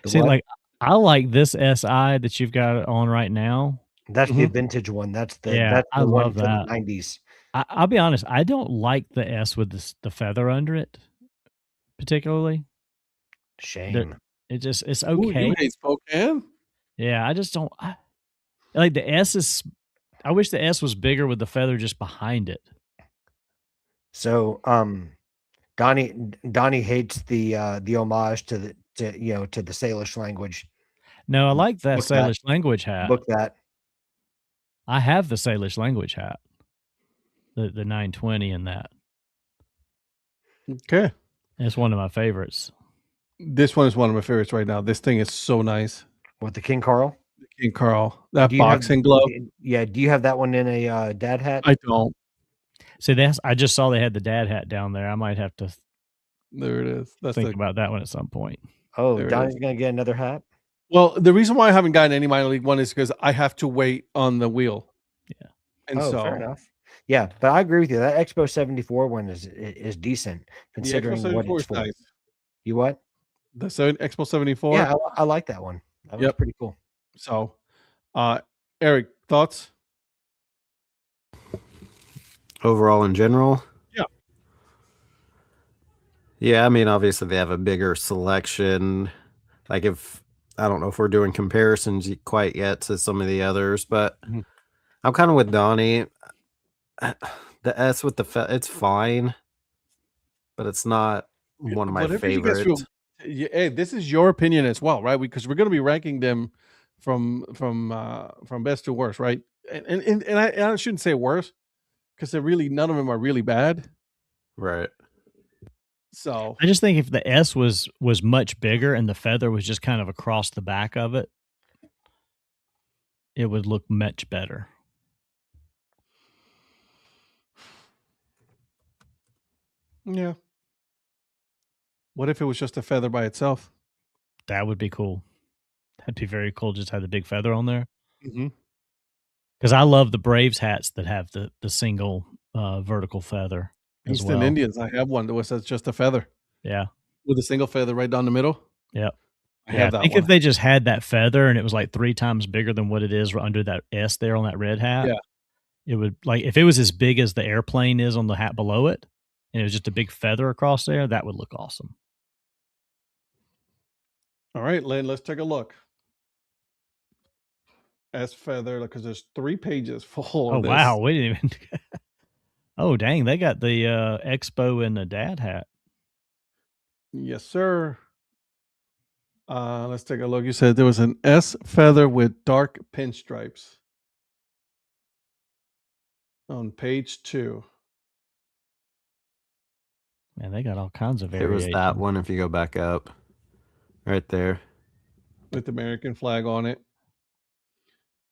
The See, what? like I like this SI that you've got on right now. That's the Mhm. vintage one. That's the Yeah, that's I the one love from that. the 90s. I'll be honest, I don't like the S with the feather under it, particularly. Shame. It's Ooh, okay. you hate Spokane? Yeah, I just don't like the S is. I wish the S was bigger with the feather just behind it. So Donnie hates the homage to the Salish language. No, I like that Book that. Salish language hat. Book that. I have the Salish language hat, the 920 in that. Okay. It's one of my favorites. This one is one of my favorites right now. This thing is so nice. With the King Carl. King Carl. That Do you have- boxing glove. Yeah. Do you have that one in a dad hat? I don't. See, I just saw they had the dad hat down there. I might have to There it is. That's think the about that one at some point. Oh, there it Donnie's is. gonna get another hat. Well, the reason why I haven't gotten any minor league one is because I have to wait on the wheel. Yeah. And Oh, so fair enough. Yeah, but I agree with you. That Expo 74 one is decent the considering Expo what 74 it's is for. nice. You what? The Expo 74. Yeah, I like that one. That was Yep. pretty cool. So Eric, thoughts? Overall in general? Yeah. Yeah, I mean, obviously they have a bigger selection. Like I don't know if we're doing comparisons quite yet to some of the others, but Mhm. I'm kind of with Donnie. The S with it's fine, but it's not one of my Whatever you guys favorites. feel- hey, this is your opinion as well, right? Because we're going to be ranking them from best to worst, right? And I shouldn't say worst because they're really none of them are really bad. Right. So I just think if the S was much bigger and the feather was just kind of across the back of it, it would look much better. yeah. What if it was just a feather by itself? That would be cool. That'd be very cool. Just have the big feather on there. Mm-hmm. Because I love the Braves hats that have the single vertical feather as Eastern well. Indians, I have one that was just a feather Yeah. with a single feather right down the middle. Yep. I Yeah, have I that think one. if they just had that feather and it was like 3 times bigger than what it is under that S there on that red hat, Yeah. it would, like, if it was as big as the airplane is on the hat below it, and it was just a big feather across there, that would look awesome. All right, Lynn, let's take a look. S feather, because there's 3 pages full Oh, of this. wow. We didn't even. Oh, dang. They got the Expo in the dad hat. Yes, sir. Let's take a look. You said there was an S feather with dark pinstripes. on page 2. Man, they got all kinds of It was variation. that one. If you go back up, right there. With the American flag on it.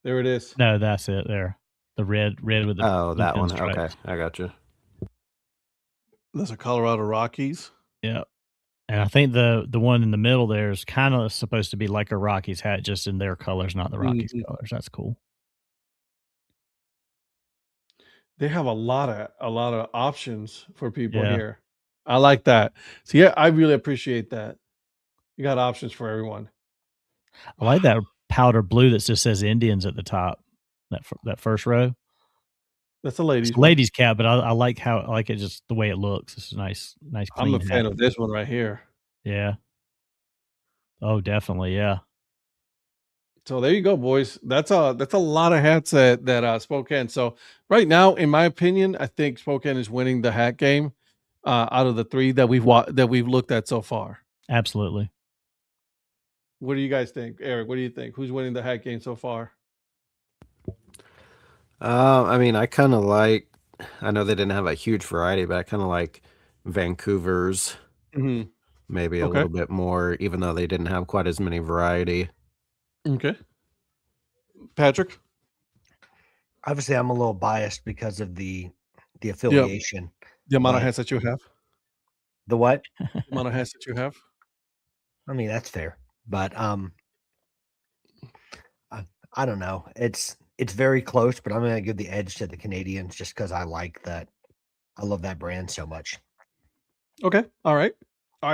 There it is. No, that's it there. The red with the Oh, blue that one. pinstripes. Okay, I got you. That's a Colorado Rockies. Yeah. And I think the one in the middle there is kind of supposed to be like a Rockies hat, just in their colors, not the Rockies colors. That's cool. They have a lot of options for people Yeah. here. I like that. So yeah, I really appreciate that. You got options for everyone. I like that powder blue that just says Indians at the top. That first row. That's a ladies' It's a ladies' cap, but I like it just the way it looks. It's a nice clean I'm a fan hat. of this one right here. Yeah. Oh, definitely, yeah. So there you go, boys. That's a lot of hats that Spokane. So right now, in my opinion, I think Spokane is winning the hat game out of the 3 that we've looked at so far. Absolutely. What do you guys think, Eric? What do you think? Who's winning the hat game so far? I mean, I kind of like. I know they didn't have a huge variety, but I kind of like Vancouver's. Mm-hmm. Maybe a little bit more, even though they didn't have quite as many variety. Okay. Patrick? Obviously, I'm a little biased because of the affiliation. The amount of hats that you have? The what? The amount of hats that you have? I mean, that's fair. But I don't know. It's very close, but I'm going to give the edge to the Canadians just because I like that. I love that brand so much. Okay. All right.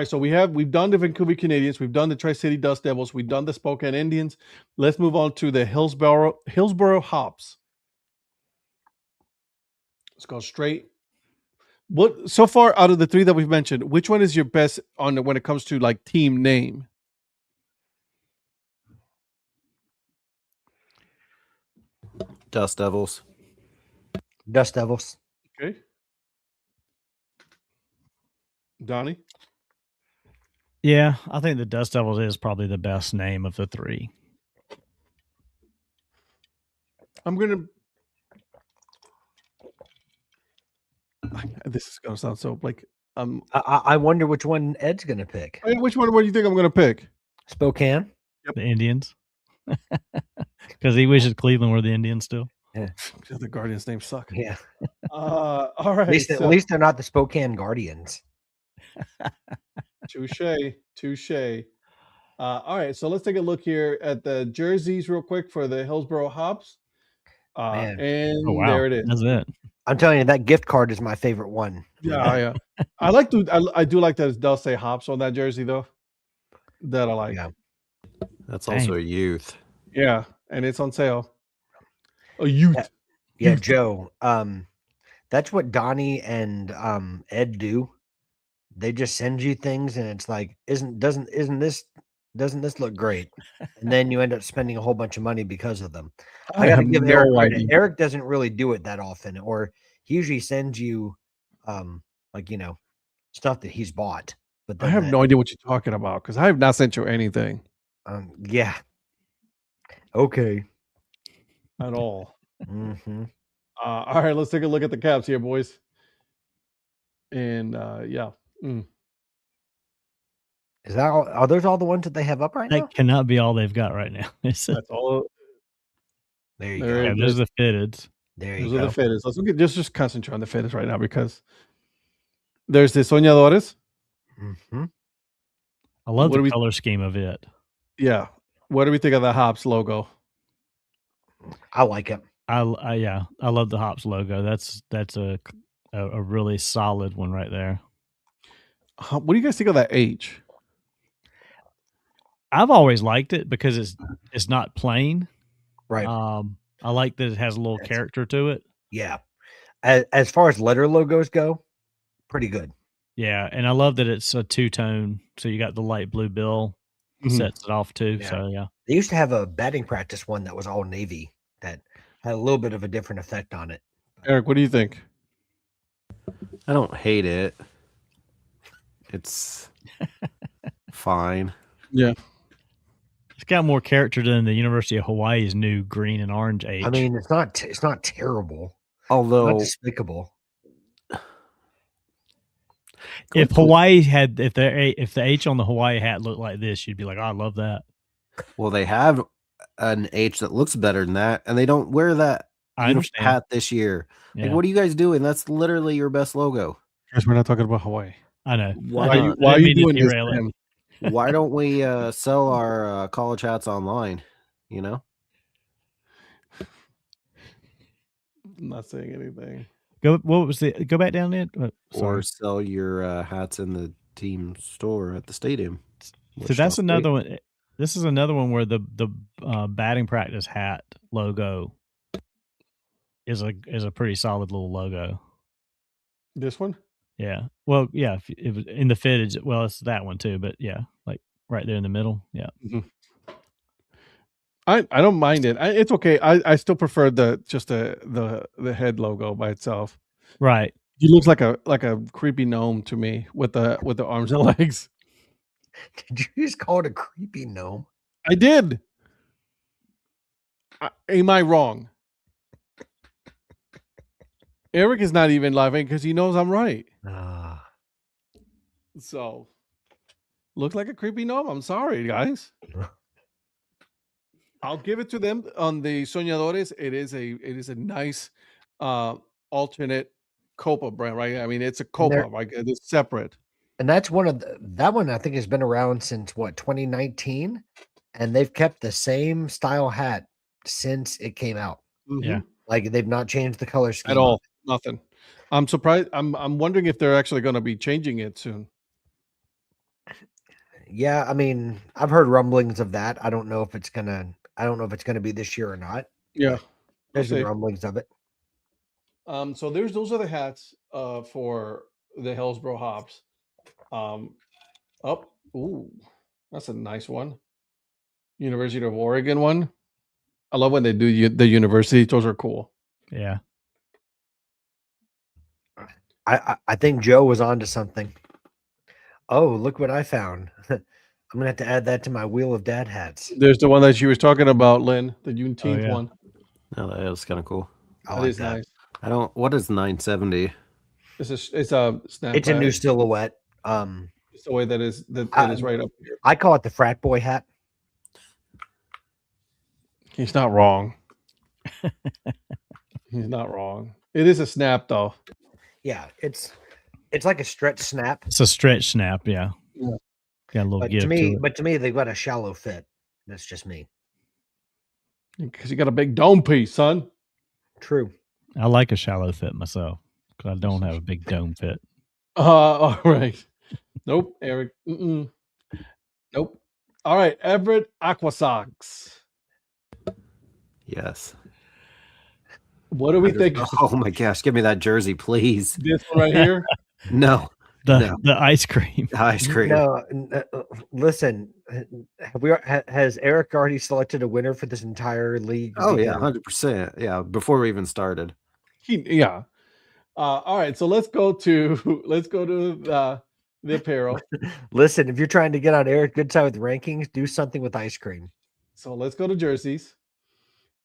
So we've done the Vancouver Canadians, we've done the Tri-City Dust Devils, we've done the Spokane Indians. Let's move on to the Hillsboro Hops. Let's go straight. What so far out of the 3 that we've mentioned, which one is your best when it comes to like team name? Dust Devils. Dust Devils. Okay. Donnie? Yeah, I think the Dust Devils is probably the best name of the 3. This is gonna sound so like I wonder which one Ed's gonna pick. Which one? What do you think I'm gonna pick? Spokane. Yep. The Indians, because he wishes Cleveland were the Indians still. Yeah, the Guardians' names suck. Yeah. All right. At least they're not the Spokane Guardians. Touche. All right, so let's take a look here at the jerseys real quick for the Hillsboro Hops. And there it is. That's it. I'm telling you, that gift card is my favorite one. Yeah. I do like that it does say Hops on that jersey though. That I like. Yeah. That's also a youth. Yeah, and it's on sale. A youth. Yeah, Joe. That's what Donnie and Ed do. They just send you things, and it's like, doesn't this look great? And then you end up spending a whole bunch of money because of them. I got to give Eric credit. Eric doesn't really do it that often, or he usually sends you, stuff that he's bought. But I have no idea what you're talking about because I have not sent you anything. Yeah. Okay. At all. Mm-hmm. All right, let's take a look at the caps here, boys. And yeah. Is that all? Are those all the ones that they have up right now? That cannot be all they've got right now. That's all. There you go. Yeah, those are the fitteds. There you go. Those are the fitteds. Let's look at just concentrate on the fitteds right now because there's the Soñadores. Mm-hmm. I love the color scheme of it. Yeah. What do we think of the Hops logo? I like it. I love the Hops logo. That's a really solid one right there. What do you guys think of that H? I've always liked it because it's not plain. Right. I like that it has a little character to it. Yeah. As far as letter logos go, pretty good. Yeah, and I love that it's a 2-tone. So you got the light blue bill sets it off too. Yeah. So yeah. They used to have a batting practice one that was all navy that had a little bit of a different effect on it. Eric, what do you think? I don't hate it. It's fine. Yeah. It's got more character than the University of Hawaii's new green and orange H. I mean, it's not terrible. Although Not despicable. If Hawaii had, if the H on the Hawaii hat looked like this, you'd be like, oh, I love that. Well, they have an H that looks better than that, and they don't wear that I understand. hat this year. Yeah. Like, what are you guys doing? That's literally your best logo. Guys, we're not talking about Hawaii. I know. Why I not? Why are didn't you mean to doing this derail to it. him? Why don't we sell our college hats online? You know, I'm not saying anything. Go back down there? or sell your hats in the team store at the stadium. So that's another one. This is another one where the batting practice hat logo is a pretty solid little logo. This one? Yeah. Well, yeah. If it was in the fitted, well, it's that one too. But yeah, like right there in the middle. Yeah. Mm-hmm. I don't mind it. It's okay. I still prefer the head logo by itself. Right. He looks like a creepy gnome to me with the arms and legs. Did you just call it a creepy gnome? I did. Am I wrong? Eric is not even laughing because he knows I'm right. So, looks like a creepy gnome. I'm sorry, guys. I'll give it to them on the Soñadores. It is a nice alternate Copa brand, right? I mean, it's a Copa, right? It's separate. And that's that one I think has been around since 2019, and they've kept the same style hat since it came out. Mm-hmm. Yeah, like they've not changed the color scheme at all. Nothing. I'm surprised. I'm wondering if they're actually going to be changing it soon. Yeah, I mean, I've heard rumblings of that. I don't know if it's gonna be this year or not. Yeah, there's been rumblings of it. So those are the hats for the Hillsborough Hops. Ooh, that's a nice one. University of Oregon one. I love when they do the university. Those are cool. Yeah. I think Joe was onto something. Oh, look what I found. I'm gonna have to add that to my wheel of dad hats. There's the one that she was talking about, Lynn, the Juneteenth one. Oh, that is kind of cool. That is nice. What is 970? It's a snap. It's a new silhouette. It's the way that is right up here. I call it the frat boy hat. He's not wrong. He's not wrong. It is a snap though. Yeah, it's like a stretch snap. It's a stretch snap, yeah. Got a little give to it. But to me, they've got a shallow fit. That's just me. Because you got a big dome piece, son. True. I like a shallow fit myself because I don't have a big dome fit. All right. Nope, Eric. Nope. All right, Everett Aqua Sox. Yes. What do we think? Oh my gosh, give me that jersey, please. This one right here? No. The ice cream. Ice cream. No, listen. Has Eric already selected a winner for this entire league? Oh yeah, 100%. Yeah, before we even started. Yeah. All right, so let's go to the apparel. Listen, if you're trying to get on Eric Goodside with rankings, do something with ice cream. So let's go to jerseys,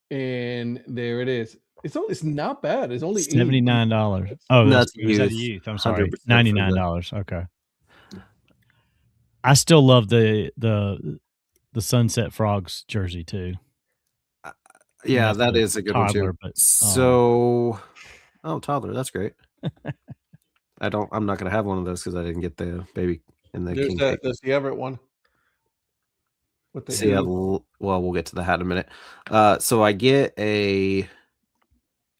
and there it is. It's not bad. It's only $79. Oh, that's youth. I'm sorry, $99. Okay. I still love the Sunset Frogs jersey too. Yeah, that is a good toddler, one too. Toddler, that's great. I'm not gonna have one of those because I didn't get the baby in the king cake. There's the Everett one. We'll get to the hat in a minute. So I get a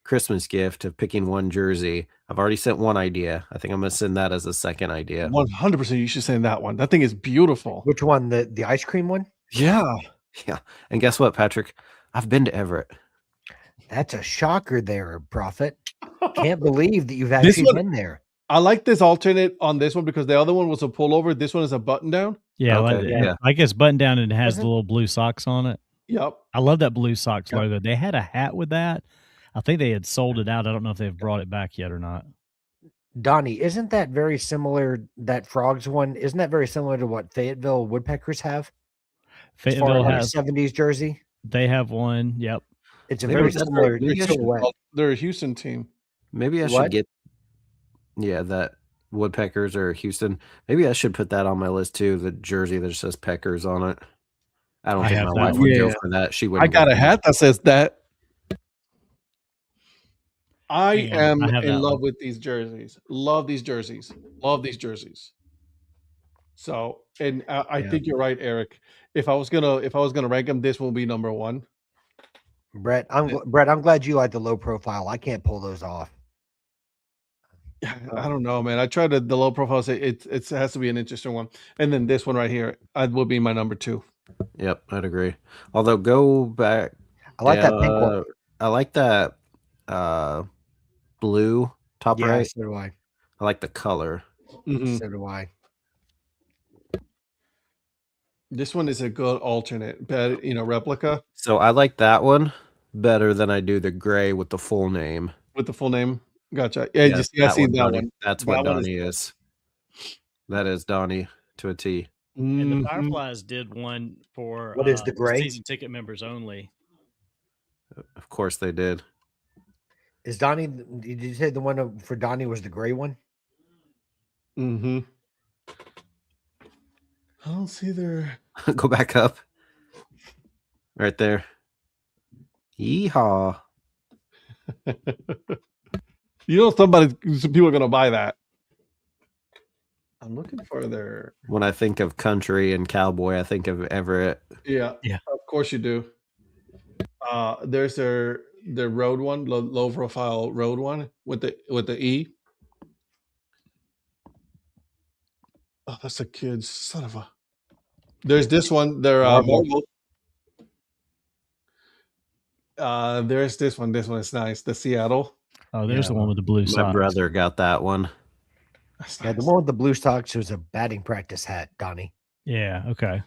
Christmas gift of picking one jersey. I've already sent one idea. I think I'm gonna send that as a second idea. 100%. You should send that one. That thing is beautiful. Which one? The ice cream one? Yeah. And guess what, Patrick? I've been to Everett. That's a shocker there, Prophet. Can't believe that you've actually been there. I like this alternate on this one because the other one was a pullover. This one is a button down. Yeah, like it's button down and it has the little blue socks on it. Yep. I love that blue socks logo. They had a hat with that. I think they had sold it out. I don't know if they've brought it back yet or not. Donnie, isn't that very similar? That Frogs one, isn't that very similar to what Fayetteville Woodpeckers have? Fayetteville has a 70s jersey. They have one. Yep. It's a very similar. They're a Houston team. Maybe I What? should get that Woodpeckers or Houston. Maybe I should put that on my list too. The jersey that says Peckers on it. I don't I think have my that wife one. would go Yeah. for that. She I wouldn't got go a for hat that says that. I Hang on, am I have in that love one. with these jerseys. Love these jerseys. Love these jerseys. So, and I Yeah. think you're right, Eric. If I was gonna rank them, this will be number one. Brett, I'm glad you like the low profile. I can't pull those off. I don't know, man. I tried the low profile. Say it has to be an interesting one, and then this one right here, will be my number two. Yep, I'd agree. Although go back. I like that pink one. I like that blue top Yeah, right. so do I. I like the color. Mhm. So do I. This one is a good alternate, but replica So I like that one better than I do the gray with the full name. with the full name. Gotcha. Yeah, Yes, I see that Donnie. one. That's That what one Donnie is. That is Donnie to a T. And the Mhm. Fireflies did one for What is the gray? season ticket members only. Of course they did. Is Donnie? Did you say the one for Donnie was the gray one? Mhm. I don't see their. Go back up. Right there. Yeehaw. Some people are gonna buy that. I'm looking for their. When I think of country and cowboy, I think of Everett. Yeah. Of course you do. There's their road one, low profile road one with the E. Oh, that's a kid's son of a. There's this one. They're Marvel. there's this one. This one is nice. The Seattle. Oh, there's Yeah. the one with the blue My socks. brother got that one. That's Yeah, the nice. one with the blue socks was a batting practice hat, Donnie. Yeah. Okay.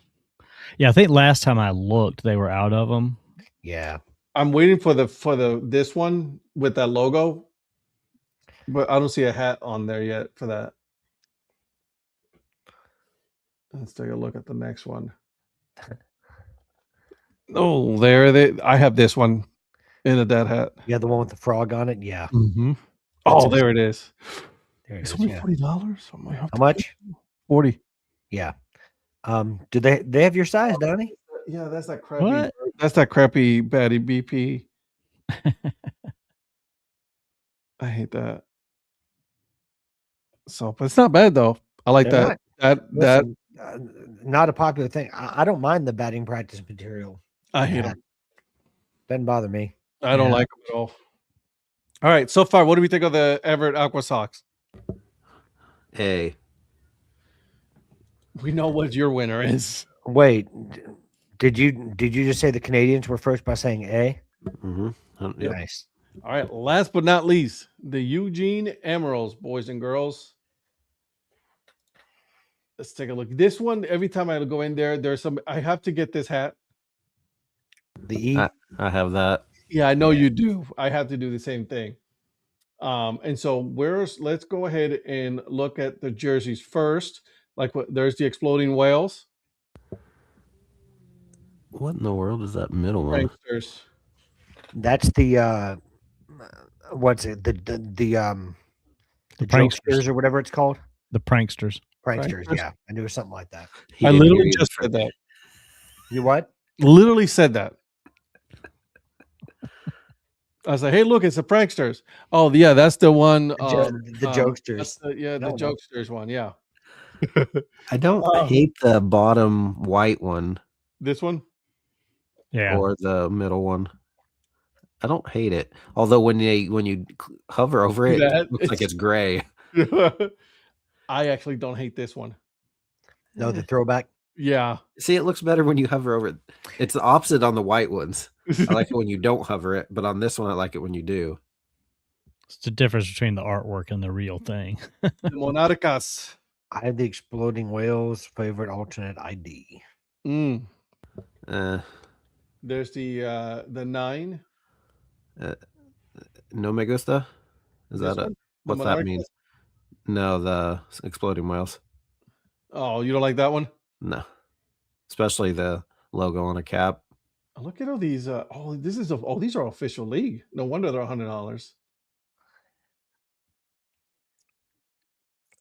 Yeah, I think last time I looked, they were out of them. Yeah. I'm waiting for this one with that logo, but I don't see a hat on there yet for that. Let's take a look at the next one. Oh, I have this one in a Dad Hat. Yeah, the one with the frog on it. Yeah. Mm-hmm. That's Oh, a- there it is. There it It's is. only Yeah. $40. How much? 40. Yeah. Do they have your size, Donnie? Yeah, that's that crappy. What? That's that crappy Batty BP. I hate that. So, but it's not bad though. I like They're that. Listen, not a popular thing. I don't mind the batting practice material. I hate them. Doesn't bother me. I don't Yeah. like them at all. All right, so far, what do we think of the Everett Aqua Sox? Hey. We know what your winner is. Wait, did you just say the Canadians were first by saying A? Mm-hmm. Yep. Nice. All right, last but not least, the Eugene Emeralds, boys and girls. Let's take a look. This one, every time I go in there, I have to get this hat. The E. I have that. Yeah, I know you do. I have to do the same thing. And so let's go ahead and look at the jerseys first. There's the exploding whales. What in the world is that middle one? Pranksters. That's the what's it? The pranksters. jokesters or whatever it's called. The pranksters. Pranksters. Pranksters? Yeah, I knew it was something like that. He I didn't literally use just it. said that. You what? Literally said that. I was like, "Hey, look, it's the pranksters." Oh, yeah, that's the one. The that's jokesters. the No. jokesters one. Yeah, I don't hate the bottom white one this one. Yeah. or the middle one. I don't hate it. Although when you hover over it, it looks like it's gray. I actually don't hate this one. No, the throwback. Yeah, See, it looks better when you hover over it. It's the opposite on the white ones. I like it when you don't hover it, but on this one, I like it when you do. It's the difference between the artwork and the real thing. the Monarcas. I have the exploding whales favorite alternate ID. Mm. There's the 9. No me gusta. Is This that one? it? What's that Monarcas? mean? No, the exploding whales. Oh, you don't like that one? No, especially the logo on a cap. Look at all these. These are official league. No wonder they're $100.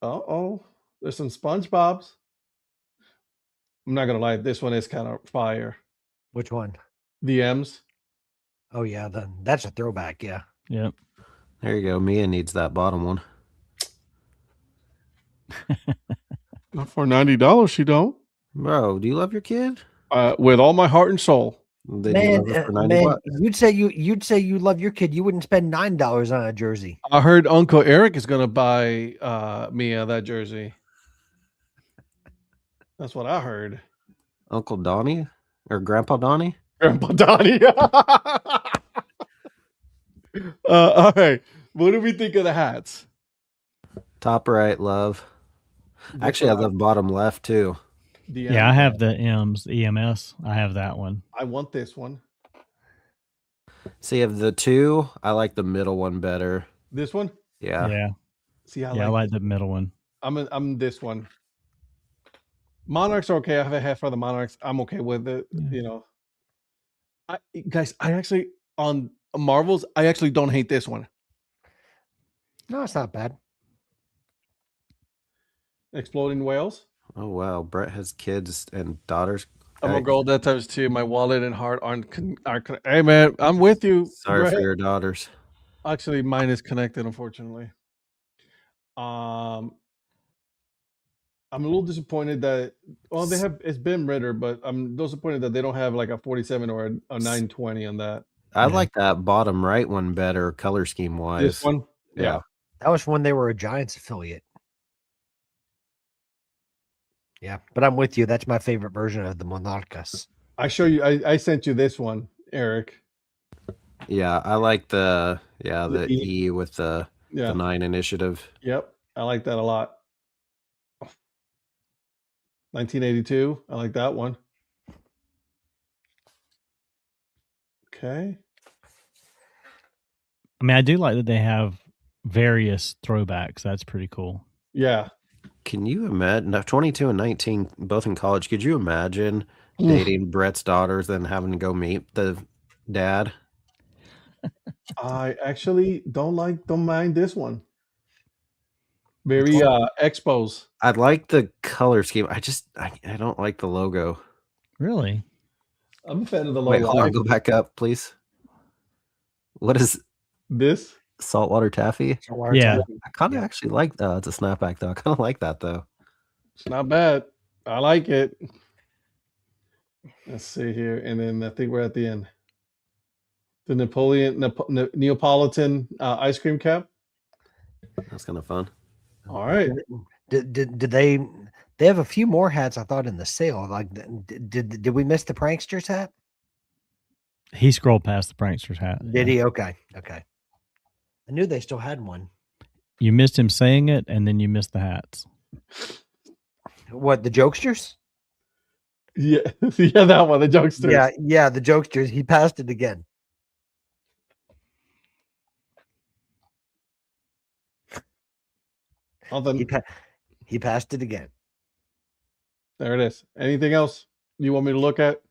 Uh-oh. There's some SpongeBob's. I'm not gonna lie, this one is kind of fire. Which one? The M's. Oh yeah, that's a throwback. Yeah. Yep. There you go. Mia needs that bottom one. Not for $90, she don't. Bro, do you love your kid? With all my heart and soul. Then you love her for 90 man, bucks. you'd say you love your kid. You wouldn't spend $9 on a jersey. I heard Uncle Eric is gonna buy Mia that jersey. That's what I heard. Uncle Donnie or Grandpa Donnie? Grandpa Donnie. All right. What do we think of the hats? Top right, love. Actually, I love bottom left too. Yeah, I have the M's, EMS. I have that one. I want this one. See, of the two, I like the middle one better. This one? Yeah. Yeah. See, I like the middle one. I'm this one. Monarchs are okay. I have a hat for the Monarchs. I'm okay with it. Yeah. You know, guys, I actually on Marvels, I actually don't hate this one. No, it's not bad. Exploding Whales. Oh wow, Brett has kids and daughters. I'm a girl that times two. My wallet and heart aren't. Hey man, I'm with you. Sorry Brett. for your daughters. Actually, mine is connected, unfortunately. I'm a little disappointed that they have it's Ben Ritter, but I'm disappointed that they don't have like a 47 or a 920 on that. I like that bottom right one better, color scheme wise. This one, yeah. That was when they were a Giants affiliate. Yeah, but I'm with you. That's my favorite version of the Monarchas. I show you. I sent you this one, Eric. Yeah, I like the E with the 9 initiative. Yep, I like that a lot. 1982. I like that one. Okay. I mean, I do like that they have various throwbacks. That's pretty cool. Yeah. Can you imagine 22 and 19 both in college? Could you imagine dating Brett's daughters then having to go meet the dad? I actually don't mind this one. Very expos. I like the color scheme. I don't like the logo. Really? I'm a fan of the logo. Wait, hold on, go back up, please. What is this? Saltwater taffy? Yeah. I kind of actually like that. It's a snapback though. I kind of like that though. It's not bad. I like it. Let's see here. And then I think we're at the end. The Neapolitan ice cream cap. That's kind of fun. All right. Did they have a few more hats, I thought, in the sale? Like, did we miss the prankster's hat? He scrolled past the prankster's hat. Did he? Okay. I knew they still had one. You missed him saying it, and then you missed the hats. What, the jokesters? Yeah, yeah, that one, the jokesters. Yeah, the jokesters. He passed it again. He passed it again. There it is. Anything else you want me to look at?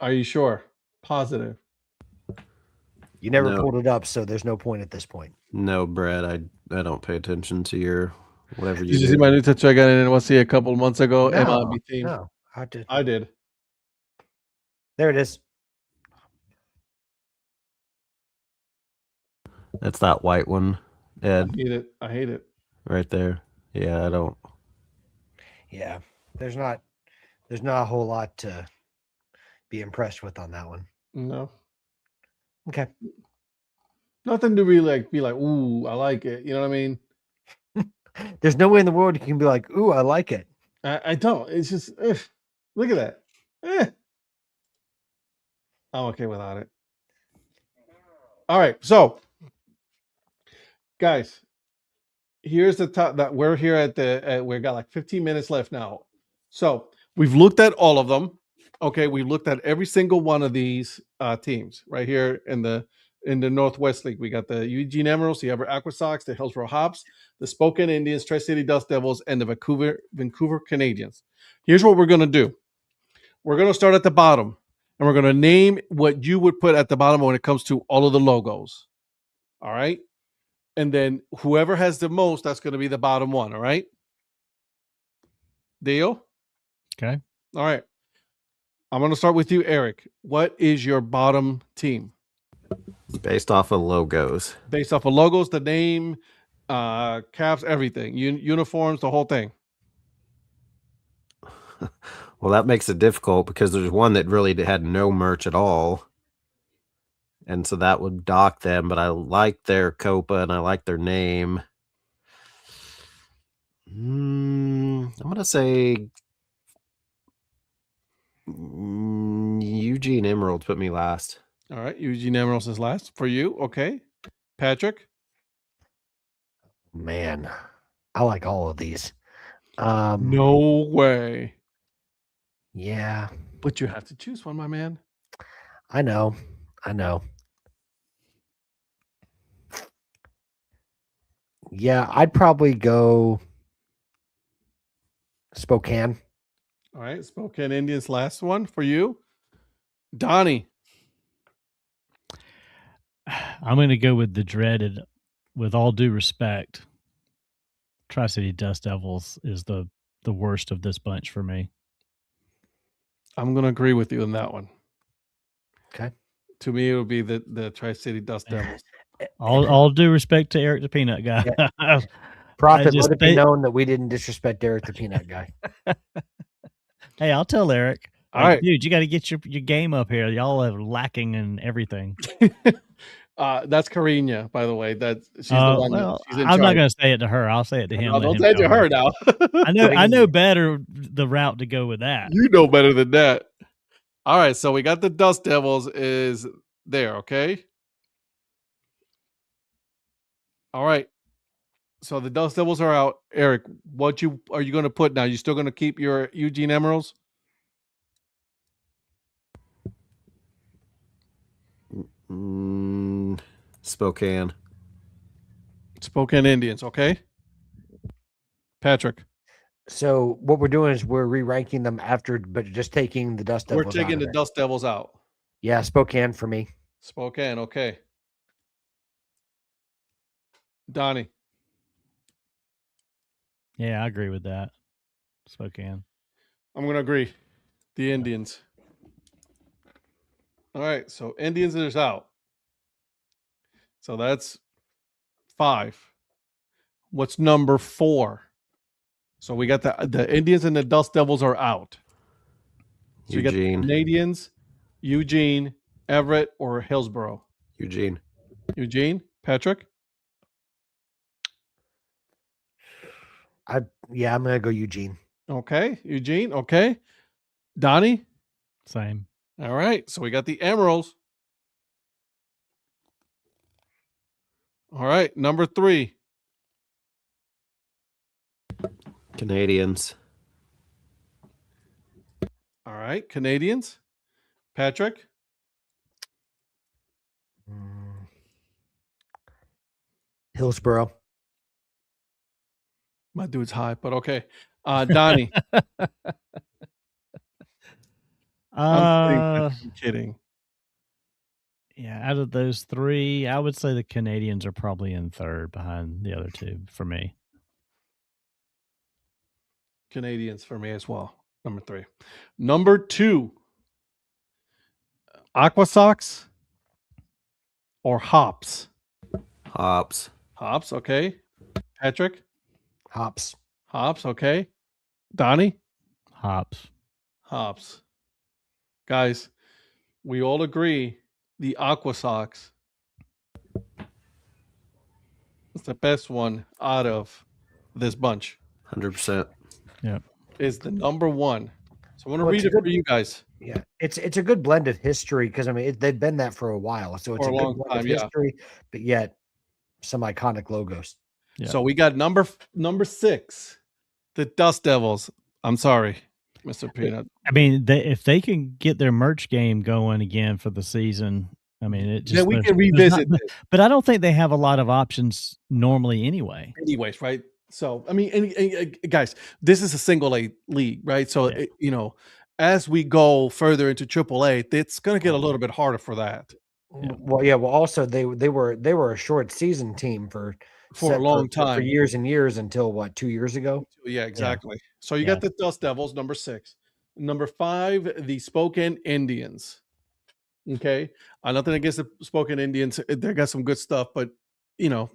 Are you sure? Positive. You never pulled it up, so there's no point at this point. No, Brad, I don't pay attention to your whatever you Did you see my new tattoo I got in NYC a couple of months ago? No, MLB theme. No, I did. There it is. That's that white one, Ed. I hate it. Right there. Yeah, I don't. Yeah, there's not a whole lot to be impressed with on that one. No. Okay. Nothing to really be like, ooh, I like it. You know what I mean? There's no way in the world you can be like, ooh, I like it. I don't. It's just, look at that. I'm okay without it. All right. So, guys, here's the top that we're here at we've got like 15 minutes left now. So we've looked at all of them. Okay. We've looked at every single one of these teams right here in the Northwest League. We got the Eugene Emeralds, the Everett Aqua Sox, the Hillsborough Hops, the Spokane Indians, Tri-City Dust Devils, and the Vancouver Canadians. Here's what we're going to do. We're going to start at the bottom, and we're going to name what you would put at the bottom when it comes to all of the logos. All right? And then whoever has the most, that's going to be the bottom one. All right. Deal? Okay. All right. I'm going to start with you, Eric. What is your bottom team? Based off of logos. Based off of logos, the name, caps, everything, uniforms, the whole thing. Well, that makes it difficult because there's one that really had no merch at all. And so that would dock them, but I like their Copa and I like their name. I'm going to say Eugene Emeralds put me last. All right. Eugene Emeralds is last for you. Okay. Patrick? Man, I like all of these. No way. Yeah, But you have to choose one, my man. I know. Yeah, I'd probably go Spokane. All right. Spokane Indians, last one for you. Donnie. I'm going to go with the dreaded, with all due respect, Tri-City Dust Devils is the worst of this bunch for me. I'm going to agree with you on that one. Okay. To me, it would be the Tri-City Dust Devils. All due respect to Eric the Peanut Guy. Yeah. Prophet, just let it be known that we didn't disrespect Eric the Peanut Guy. Hey, I'll tell Eric. All right. Dude, you got to get your game up here. Y'all are lacking in everything. That's Karina, by the way. She's the one. Well, she's in I'm not charge. going to say it to her. I'll say it to him. No, Let don't him say it to tell her now. I know better the route to go with that. You know better than that. All right, so we got the Dust Devils is there, okay? All right. So the Dust Devils are out. Eric, what are you going to put now? You still going to keep your Eugene Emeralds? Spokane Indians, okay? Patrick. So what we're doing is we're re-ranking them after, but just taking the Dust Devils. We're taking the Dust Devils out. Yeah, Spokane for me. Spokane, okay. Donnie. Yeah, I agree with that. Spokane. I'm going to agree. The Indians. All right, so Indians is out. So that's 5. What's number 4? So we got the Indians and the Dust Devils are out. So you got the Canadians, Eugene, Everett, or Hillsborough. Eugene. Patrick? I'm gonna go Eugene. Okay, Eugene. Okay, Donnie. Same. All right, so we got the Emeralds. All right, number 3. Canadians. All right, Canadians. Patrick. Hillsborough. My dude's high, but okay. Donnie. I'm kidding. Yeah, out of those 3, I would say the Canadians are probably in third behind the other 2 for me. Canadians for me as well. Number 3. Number 2. Aqua Sox or Hops? Hops, okay. Patrick? Hops, okay. Donnie? Hops. Guys, we all agree the Aqua Sox is the best one out of this bunch. 100%. Yep. Is the number 1. So I want to read it for you guys. Yeah, it's a good blend of history because I mean they've been that for a while, so it's For a a good long blend time, of yeah. history, but yet some iconic logos. Yeah. So we got number 6, the Dust Devils. I'm sorry, Mr. Peanut. I mean, if they can get their merch game going again for the season, I mean, it just Then we can revisit this. But I don't think they have a lot of options normally anyway. Anyways, right? So, I mean, and guys, this is a single A league, right? So, Yeah. as we go further into AAA, it's going to get a little bit harder for that. Yeah. Well, yeah. Well, also they were a short season team for a long time. for years and years until what, 2 years ago? Yeah, exactly. So you Yeah. got the Dust Devils, number 6. Number 5, the Spokane Indians. Okay. Nothing against the Spokane Indians. They got some good stuff, but you know,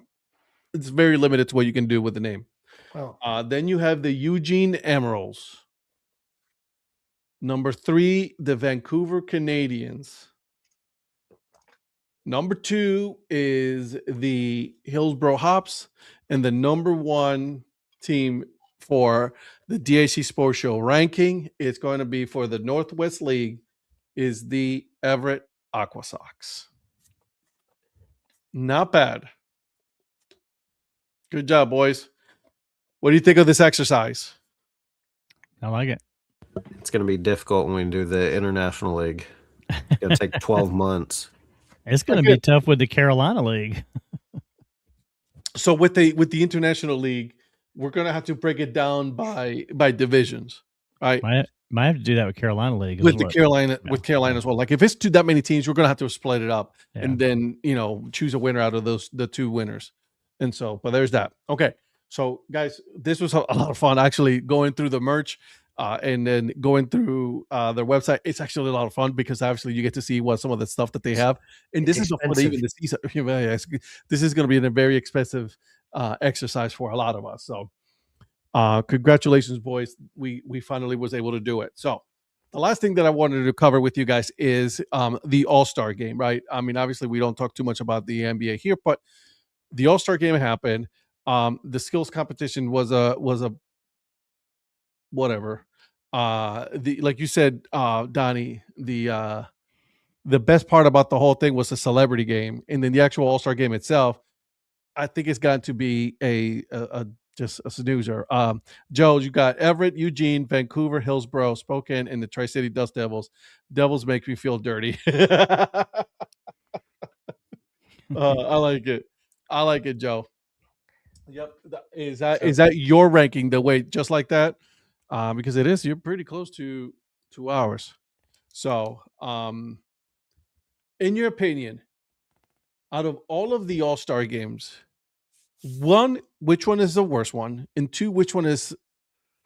it's very limited to what you can do with the name. Well, Then you have the Eugene Emeralds. Number 3, the Vancouver Canadians. Number 2 is the Hillsborough Hops, and the number 1 team for the DHC Sports Show ranking is going to be for the Northwest League is the Everett Aqua Sox. Not bad. Good job, boys. What do you think of this exercise? I like it. It's going to be difficult when we do the International League. It's going to take 12 months. It's going to be tough with the Carolina League. So with the International League, we're going to have to break it down by divisions, right? Might have to do that with Carolina League. With Carolina as well. Like if it's that many teams, we're going to have to split it up and then, choose a winner out of the 2 winners. And so, but there's that. Okay. So guys, this was a lot of fun actually going through the merch and then going through their website. It's actually a lot of fun because obviously you get to see what some of the stuff that they have. And this is before they even this is going to be a very expensive exercise for a lot of us. So congratulations, boys. We finally was able to do it. So the last thing that I wanted to cover with you guys is the All-Star game, right? I mean, obviously we don't talk too much about the NBA here, but the All-Star game happened. The skills competition was a whatever. Like you said, Donnie, the best part about the whole thing was the celebrity game, and then the actual All-Star game itself. I think it's got to be just a snoozer. Joe, you got Everett, Eugene, Vancouver, Hillsborough, Spokane, and the Tri-City Dust Devils. Devils make me feel dirty. I like it. I like it, Joe. Yep. Is that your ranking the way just like that? Because it is, you're pretty close to 2 hours. So, in your opinion, out of all of the All-Star games, 1, which one is the worst one? And 2, which one is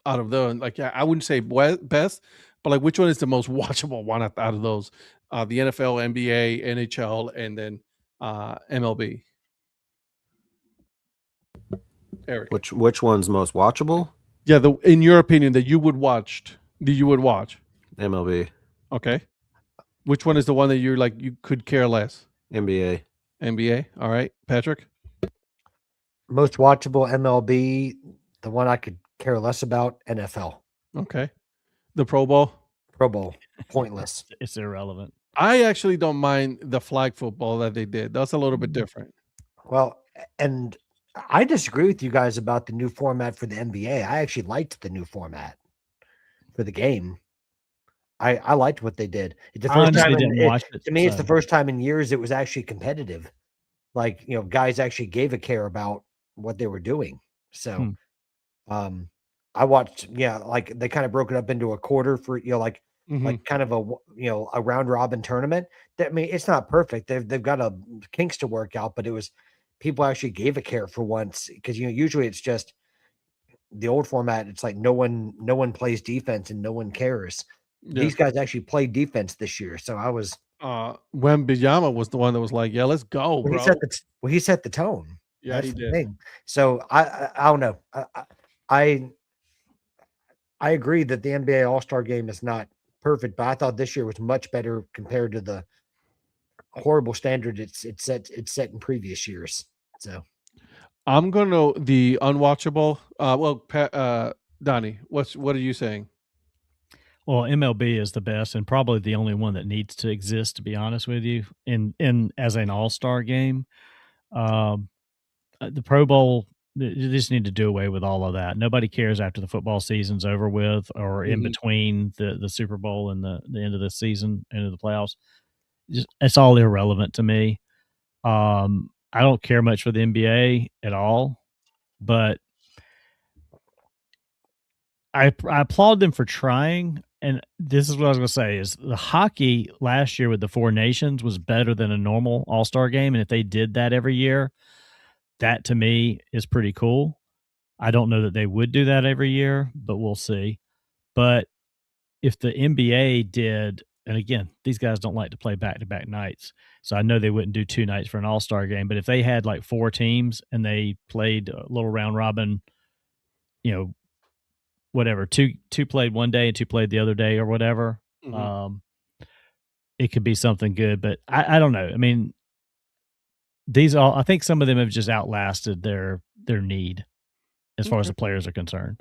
out of the, like, I wouldn't say best, but like, which one is the most watchable one out of those? The NFL, NBA, NHL, and then MLB. Eric, Which one's most watchable? Yeah, in your opinion, that you would watch. MLB. Okay. Which one is the one that you're like you could care less? NBA. All right, Patrick. Most watchable MLB. The one I could care less about, NFL. Okay. The Pro Bowl. Pointless. It's irrelevant. I actually don't mind the flag football that they did. That's a little bit different. Well, and I disagree with you guys about the new format for the NBA. I actually liked the new format for the game. I liked what they did. It's the first time to me, it's the first time in years it was actually competitive. Like, guys actually gave a care about what they were doing. So, I watched, like they kind of broke it up into a quarter for, like kind of a round robin tournament. I mean, it's not perfect. They've got a kinks to work out, but it was, people actually gave a care for once, because usually it's just the old format. It's like no one plays defense and no one cares. Yeah. These guys actually played defense this year, so I was. Wembanyama was the one that was like, "Yeah, let's go, bro." He set the tone. Yeah, he did. So I don't know. I agree that the NBA All-Star Game is not perfect, but I thought this year was much better compared to the horrible standard it's set in previous years. So I'm gonna the unwatchable. Donnie, what are you saying? Well, MLB is the best and probably the only one that needs to exist, to be honest with you, in as an all-star game. The Pro Bowl, you just need to do away with all of that. Nobody cares after the football season's over with, or in between the Super Bowl and the end of the season, end of the playoffs. It's all irrelevant to me. I don't care much for the NBA at all, but I applaud them for trying. and this is what I was going to say is the hockey last year with the Four Nations was better than a normal All-Star game. And if they did that every year, that to me is pretty cool. I don't know that they would do that every year, but we'll see. But if the NBA did, and again, these guys don't like to play back-to-back nights, so I know they wouldn't do 2 nights for an All-Star game, but if they had like 4 teams and they played a little round robin, whatever, two played one day and 2 played the other day or whatever, it could be something good. But I don't know. I mean, I think some of them have just outlasted their need as far as the players are concerned.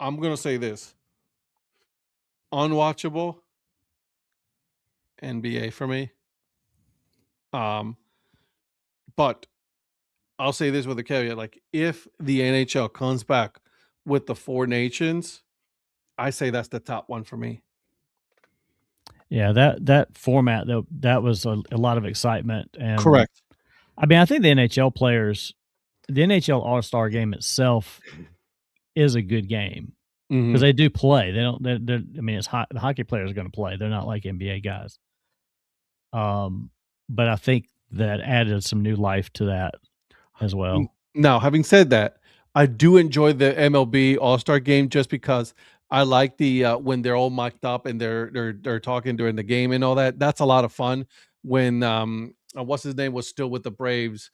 I'm going to say this. Unwatchable NBA for me. But I'll say this with a caveat, like if the NHL comes back with the Four Nations, I say that's the top one for me. Yeah, that format though, that was a lot of excitement. And correct. I mean, I think the NHL players, the NHL All-Star game itself is a good game because they do play. They don't. I mean, the hockey players are going to play. They're not like NBA guys. But I think that added some new life to that as well. Now, having said that, I do enjoy the MLB All-Star game just because I like the when they're all mic'd up and they're talking during the game and all that. That's a lot of fun. When what's his name was still with the Braves,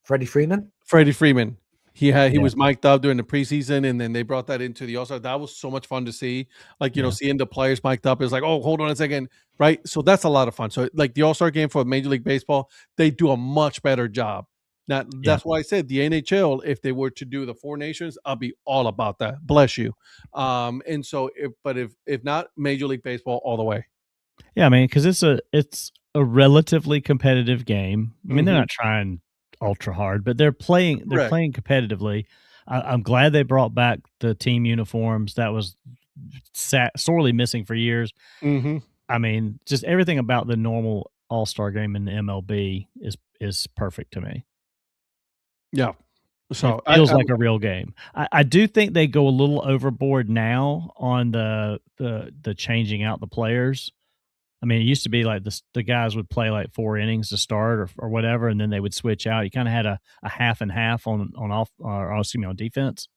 Freddie Freeman. He was mic'd up during the preseason, and then they brought that into the All-Star. That was so much fun to see. Like, seeing the players mic'd up is like, oh, hold on a second, right? So that's a lot of fun. So like the All-Star game for Major League Baseball, they do a much better job. Now, that's why I said the NHL, if they were to do the Four Nations, I'll be all about that. Bless you. And so, if not, Major League Baseball all the way. Yeah, I mean, because it's a relatively competitive game. I mean, they're not trying ultra hard, but they're playing competitively. I'm glad they brought back the team uniforms. That was sorely missing for years. I mean, just everything about the normal All-Star game in the MLB is perfect to me. Yeah. So it feels like a real game. I do think they go a little overboard now on the changing out the players. I mean, it used to be like the guys would play like 4 innings to start or whatever, and then they would switch out. You kind of had a half and half on defense.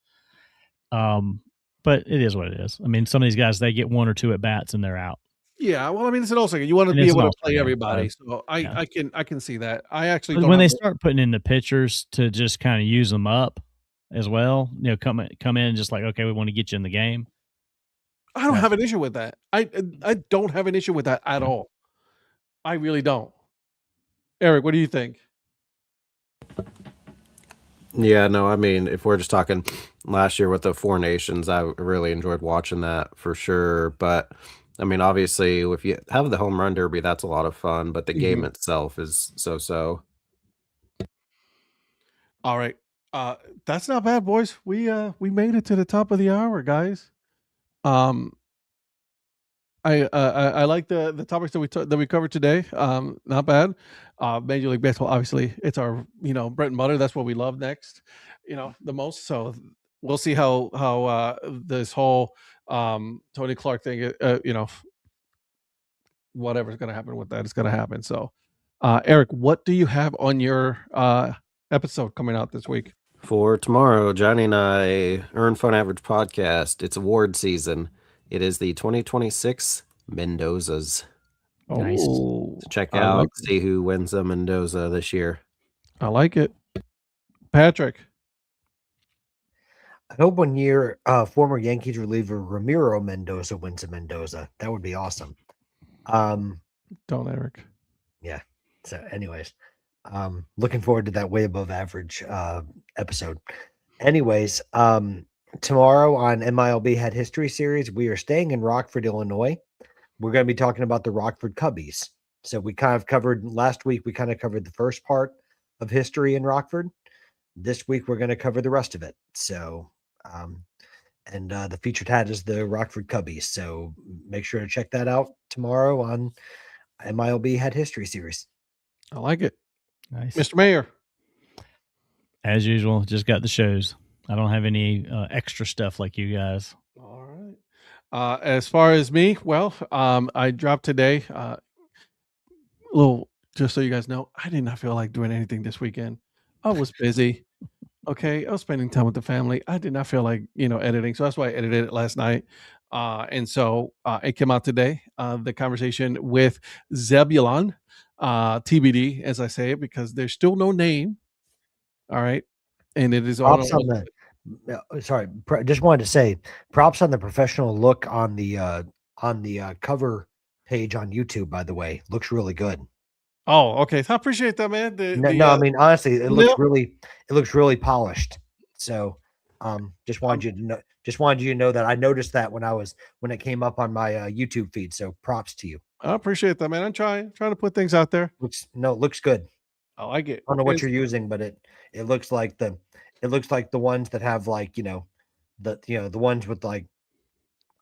But it is what it is. I mean, some of these guys, they get 1 or 2 at bats and they're out. Yeah, well, I mean, it's an All-Star game. You want to be able to play everybody, so I can see that. I actually don't. When they start putting in the pitchers to just kind of use them up as well, come in and just like, okay, we want to get you in the game. I don't have an issue with that. I don't have an issue with that at all. I really don't. Eric, what do you think? Yeah, no, I mean, if we're just talking last year with the Four Nations, I really enjoyed watching that for sure. But I mean, obviously, if you have the home run derby, that's a lot of fun. But the game itself is so. All right, that's not bad, boys. We made it to the top of the hour, guys. I like the topics that we covered today. Not bad. Major League Baseball, obviously, it's our bread and butter. That's what we love next, the most. So we'll see how this whole Tony Clark thing, whatever's going to happen with that is going to happen. So, Eric, what do you have on your episode coming out this week? For tomorrow, Johnny and I Earn Fun Average podcast. It's award season. It is the 2026 Mendozas. Nice. So check out, see who wins a Mendoza this year. I like it. Patrick. I hope one year former Yankees reliever Ramiro Mendoza wins a Mendoza. That would be awesome. Don't, Eric. Yeah. So anyways, looking forward to that way above average episode. Anyways, tomorrow on MILB Hat History Series, we are staying in Rockford, Illinois. We're going to be talking about the Rockford Cubbies. So we kind of covered last week, we kind of covered the first part of history in Rockford. This week, we're going to cover the rest of it. So, and the featured hat is the Rockford Cubbies. So make sure to check that out tomorrow on MILB Hat History Series. I like it. Nice. Mr. Mayor. As usual, just got the shows. I don't have any extra stuff like you guys. As far as me, well, I dropped today. Just so you guys know, I did not feel like doing anything this weekend. I was busy. Okay, I was spending time with the family. I did not feel like editing, so that's why I edited it last night. And so it came out today. The conversation with Zebulon, TBD, as I say it, because there's still no name. All right, and it is on. Props on just wanted to say props on the professional look on the cover page on YouTube. By the way, looks really good. Oh, okay. I appreciate that, man. I mean, honestly, it looks really polished. So, just wanted you to know that I noticed that when it came up on my YouTube feed. So, props to you. I appreciate that, man. I'm trying to put things out there. Looks good. I like it. I don't know what you're using, but it looks like the ones that have like the ones with like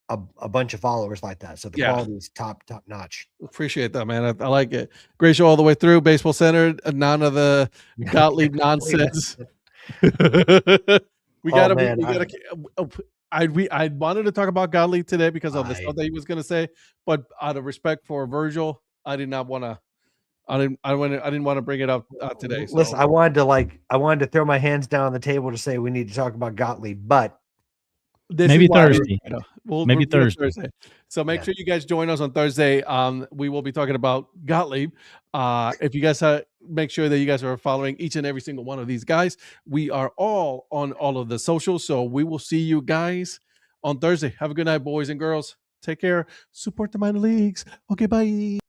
a bunch of followers like that. So the quality is top notch. Appreciate that, man. I like it. Great show all the way through. Baseball centered. None of the Gottlieb nonsense. we gotta. I wanted to talk about Gottlieb today because of the stuff that he was gonna say, but out of respect for Virgil, I did not want to. I didn't want to bring it up today. So. Listen, I wanted to throw my hands down on the table to say we need to talk about Gottlieb, but maybe Thursday. Maybe Thursday. So make sure you guys join us on Thursday. We will be talking about Gottlieb. If you guys make sure that you guys are following each and every single one of these guys. We are all on all of the socials, so we will see you guys on Thursday. Have a good night, boys and girls. Take care. Support the minor leagues. Okay, bye.